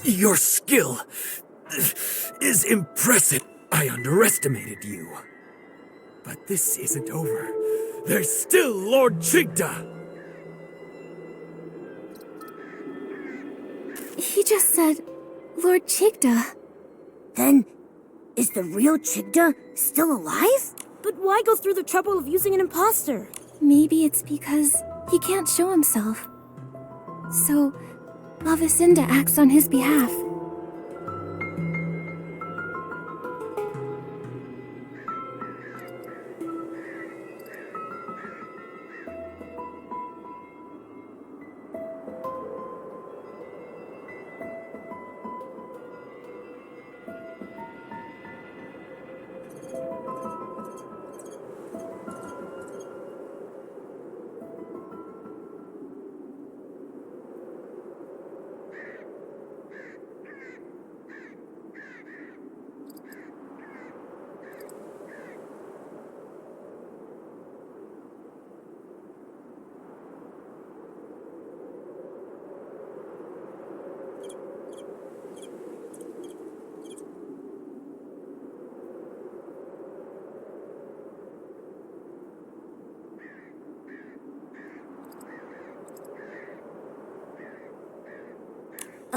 [SPEAKER 7] Your skill is impressive. I underestimated you. But this isn't over. There's still Lord Chigda.
[SPEAKER 2] He just said, Lord Chigda.
[SPEAKER 9] Then, is the real Chigda still alive?
[SPEAKER 3] But why go through the trouble of using an imposter?
[SPEAKER 2] Maybe it's because he can't show himself. So, Avicenda acts on his behalf.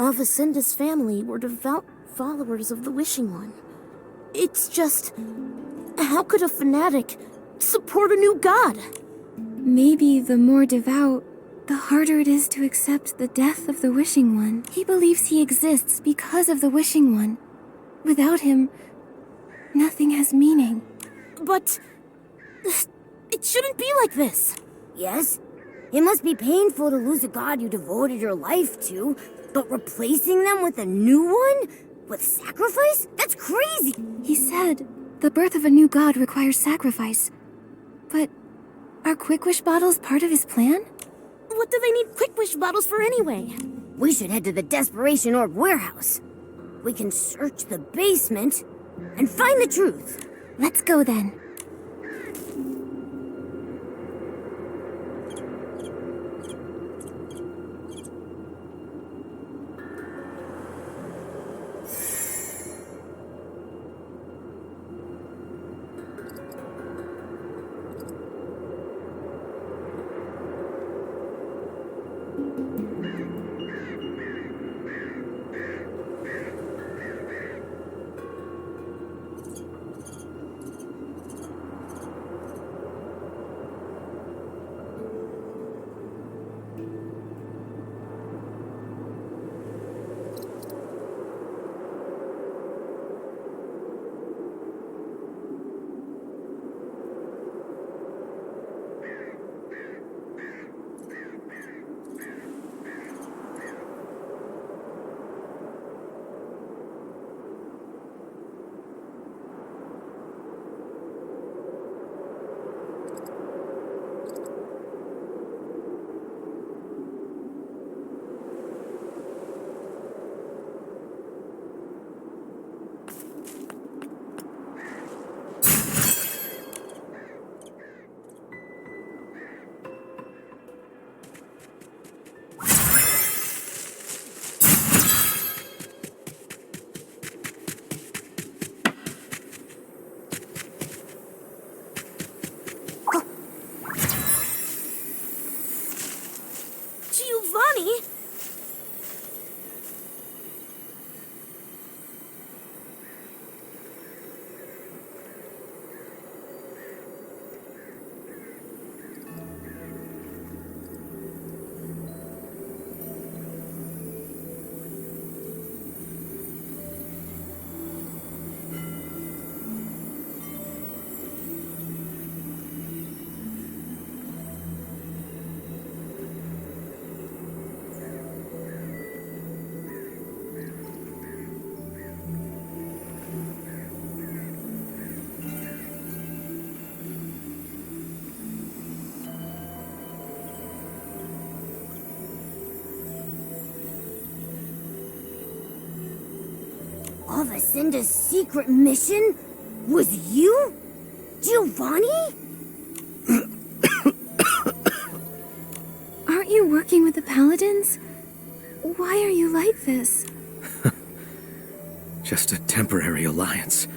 [SPEAKER 3] Avicenda's family were devout followers of the Wishing One. It's just, how could a fanatic support a new god?
[SPEAKER 2] Maybe the more devout, the harder it is to accept the death of the Wishing One. He believes he exists because of the Wishing One. Without him, nothing has meaning.
[SPEAKER 3] But it shouldn't be like this.
[SPEAKER 9] Yes? It must be painful to lose a god you devoted your life to, but replacing them with a new one? With sacrifice? That's crazy!
[SPEAKER 2] He said the birth of a new god requires sacrifice. But are Quick Wish bottles part of his plan?
[SPEAKER 3] What do they need Quick Wish bottles for anyway?
[SPEAKER 9] We should head to the Desperation Orb warehouse. We can search the basement and find the truth.
[SPEAKER 2] Let's go then.
[SPEAKER 3] Giovanni?
[SPEAKER 9] Avicenda's secret mission was you? Giovanni?
[SPEAKER 2] Aren't you working with the Paladins? Why are you like this?
[SPEAKER 7] Just a temporary alliance.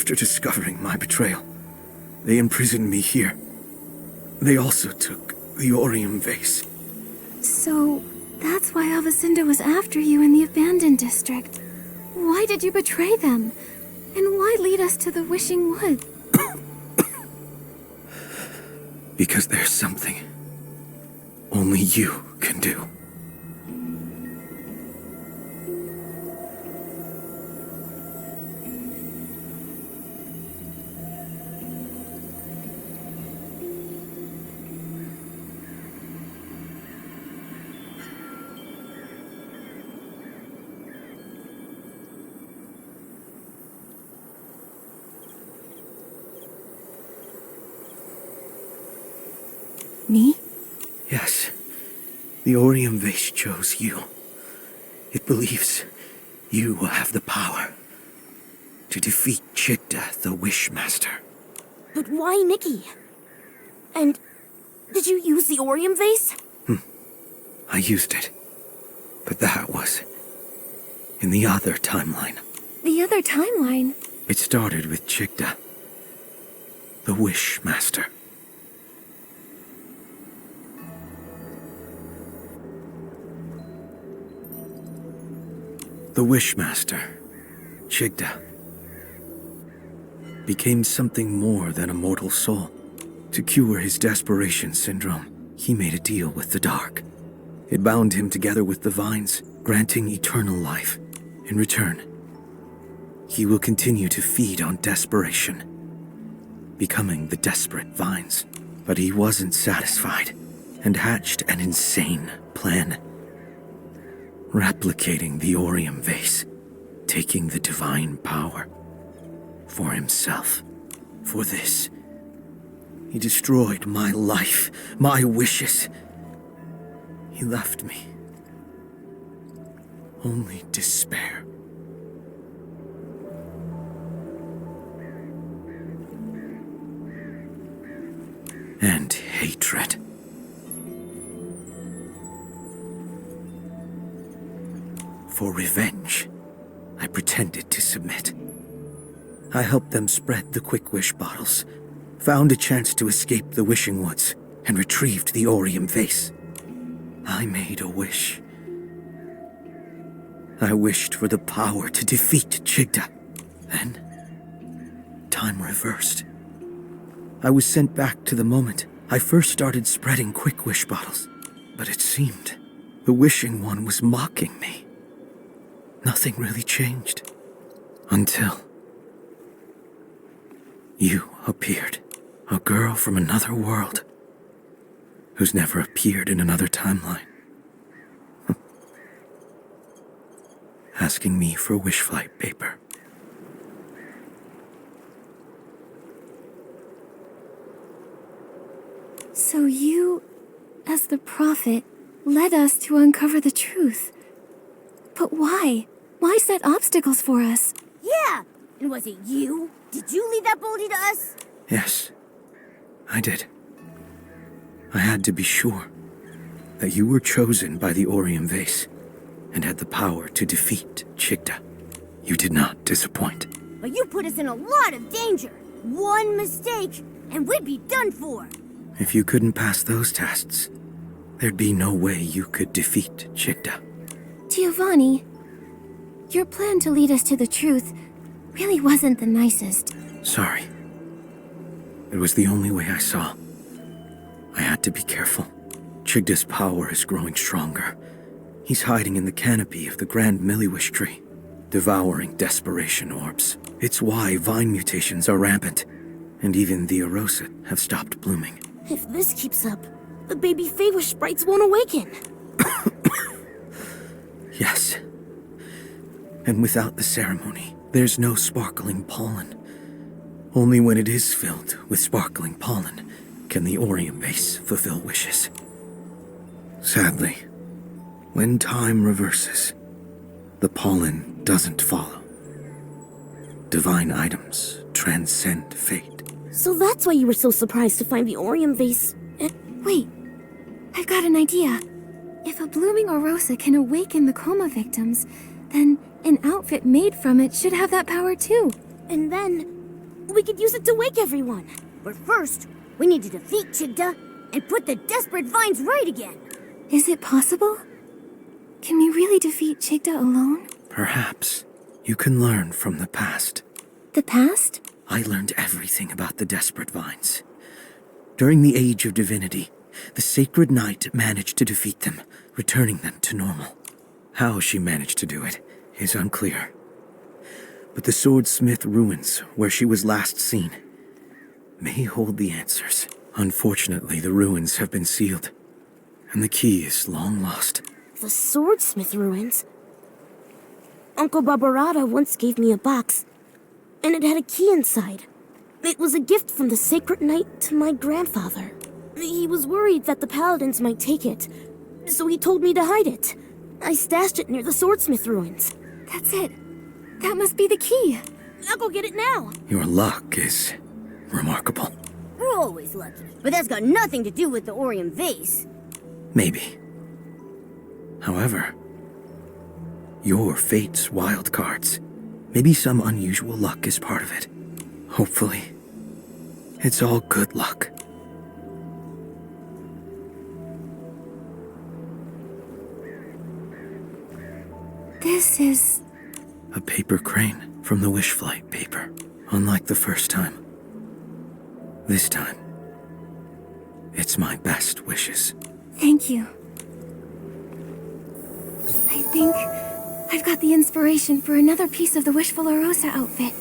[SPEAKER 7] After discovering my betrayal, they imprisoned me here. They also took the Orium vase.
[SPEAKER 2] So, that's why Avacinda was after you in the abandoned district. Why did you betray them? And why lead us to the Wishing Wood?
[SPEAKER 7] Because there's something only you can do.
[SPEAKER 2] Me?
[SPEAKER 7] Yes, the Orium vase chose you. It believes you will have the power to defeat Chigda, the Wishmaster.
[SPEAKER 3] But why Nikki? And did you use the Orium vase?
[SPEAKER 7] I used it, but that was in the other timeline.
[SPEAKER 2] The other timeline?
[SPEAKER 7] It started with Chigda, the Wishmaster. The Wishmaster, Chigda, became something more than a mortal soul. To cure his desperation syndrome, he made a deal with the Dark. It bound him together with the Vines, granting eternal life. In return, he will continue to feed on desperation, becoming the desperate Vines. But he wasn't satisfied, and hatched an insane plan. Replicating the Orium vase, taking the divine power for himself. For this, he destroyed my life, my wishes. He left me only despair. And hatred. For revenge, I pretended to submit. I helped them spread the Quick Wish bottles, found a chance to escape the Wishing Woods, and retrieved the Orium vase. I made a wish. I wished for the power to defeat Chigda. Then, time reversed. I was sent back to the moment I first started spreading Quick Wish bottles. But it seemed the Wishing One was mocking me. Nothing really changed. Until you appeared. A girl from another world who's never appeared in another timeline. Asking me for wish flight paper.
[SPEAKER 2] So you, as the prophet, led us to uncover the truth. But why? Why set obstacles for us?
[SPEAKER 9] Yeah! And was it you? Did you lead that bully to us?
[SPEAKER 7] Yes, I did. I had to be sure that you were chosen by the Orium vase and had the power to defeat Chigda. You did not disappoint.
[SPEAKER 9] But you put us in a lot of danger. One mistake, and we'd be done for.
[SPEAKER 7] If you couldn't pass those tests, there'd be no way you could defeat Chigda.
[SPEAKER 2] Giovanni, your plan to lead us to the truth really wasn't the nicest.
[SPEAKER 7] Sorry. It was the only way I saw. I had to be careful. Chigda's power is growing stronger. He's hiding in the canopy of the Grand Milliwish tree, devouring desperation orbs. It's why vine mutations are rampant, and even the Erosit have stopped blooming.
[SPEAKER 3] If this keeps up, the baby Feywish sprites won't awaken.
[SPEAKER 7] Yes. And without the ceremony, there's no sparkling pollen. Only when it is filled with sparkling pollen can the Orium vase fulfill wishes. Sadly, when time reverses, the pollen doesn't follow. Divine items transcend fate.
[SPEAKER 3] So that's why you were so surprised to find the Orium vase.
[SPEAKER 2] Wait, I've got an idea. If a blooming Orosa can awaken the coma victims, then an outfit made from it should have that power too.
[SPEAKER 3] And then We could use it to wake everyone.
[SPEAKER 9] But first, we need to defeat Chigda and put the desperate vines right again.
[SPEAKER 2] Is it possible? Can we really defeat Chigda alone?
[SPEAKER 11] Perhaps you can learn from the past.
[SPEAKER 2] The past?
[SPEAKER 11] I learned everything about the desperate vines. During the Age of Divinity, the Sacred Knight managed to defeat them, returning them to normal. How she managed to do it is unclear. But the Swordsmith ruins, where she was last seen, may hold the answers. Unfortunately, the ruins have been sealed, and the key is long lost.
[SPEAKER 3] The Swordsmith ruins? Uncle Barbarata once gave me a box, and it had a key inside. It was a gift from the Sacred Knight to my grandfather. He was worried that the Paladins might take it, so he told me to hide it. I stashed it near the Swordsmith ruins.
[SPEAKER 2] That's it. That must be the key.
[SPEAKER 3] I'll go get it now.
[SPEAKER 11] Your luck is remarkable.
[SPEAKER 9] We're always lucky, but that's got nothing to do with the Orium vase.
[SPEAKER 11] Maybe. However, your fate's wild cards. Maybe some unusual luck is part of it. Hopefully, it's all good luck.
[SPEAKER 2] This is...
[SPEAKER 11] A paper crane from the Wish Flight paper. Unlike the first time. This time, it's my best wishes.
[SPEAKER 2] Thank you. I think I've got the inspiration for another piece of the Wishful Rosa outfit.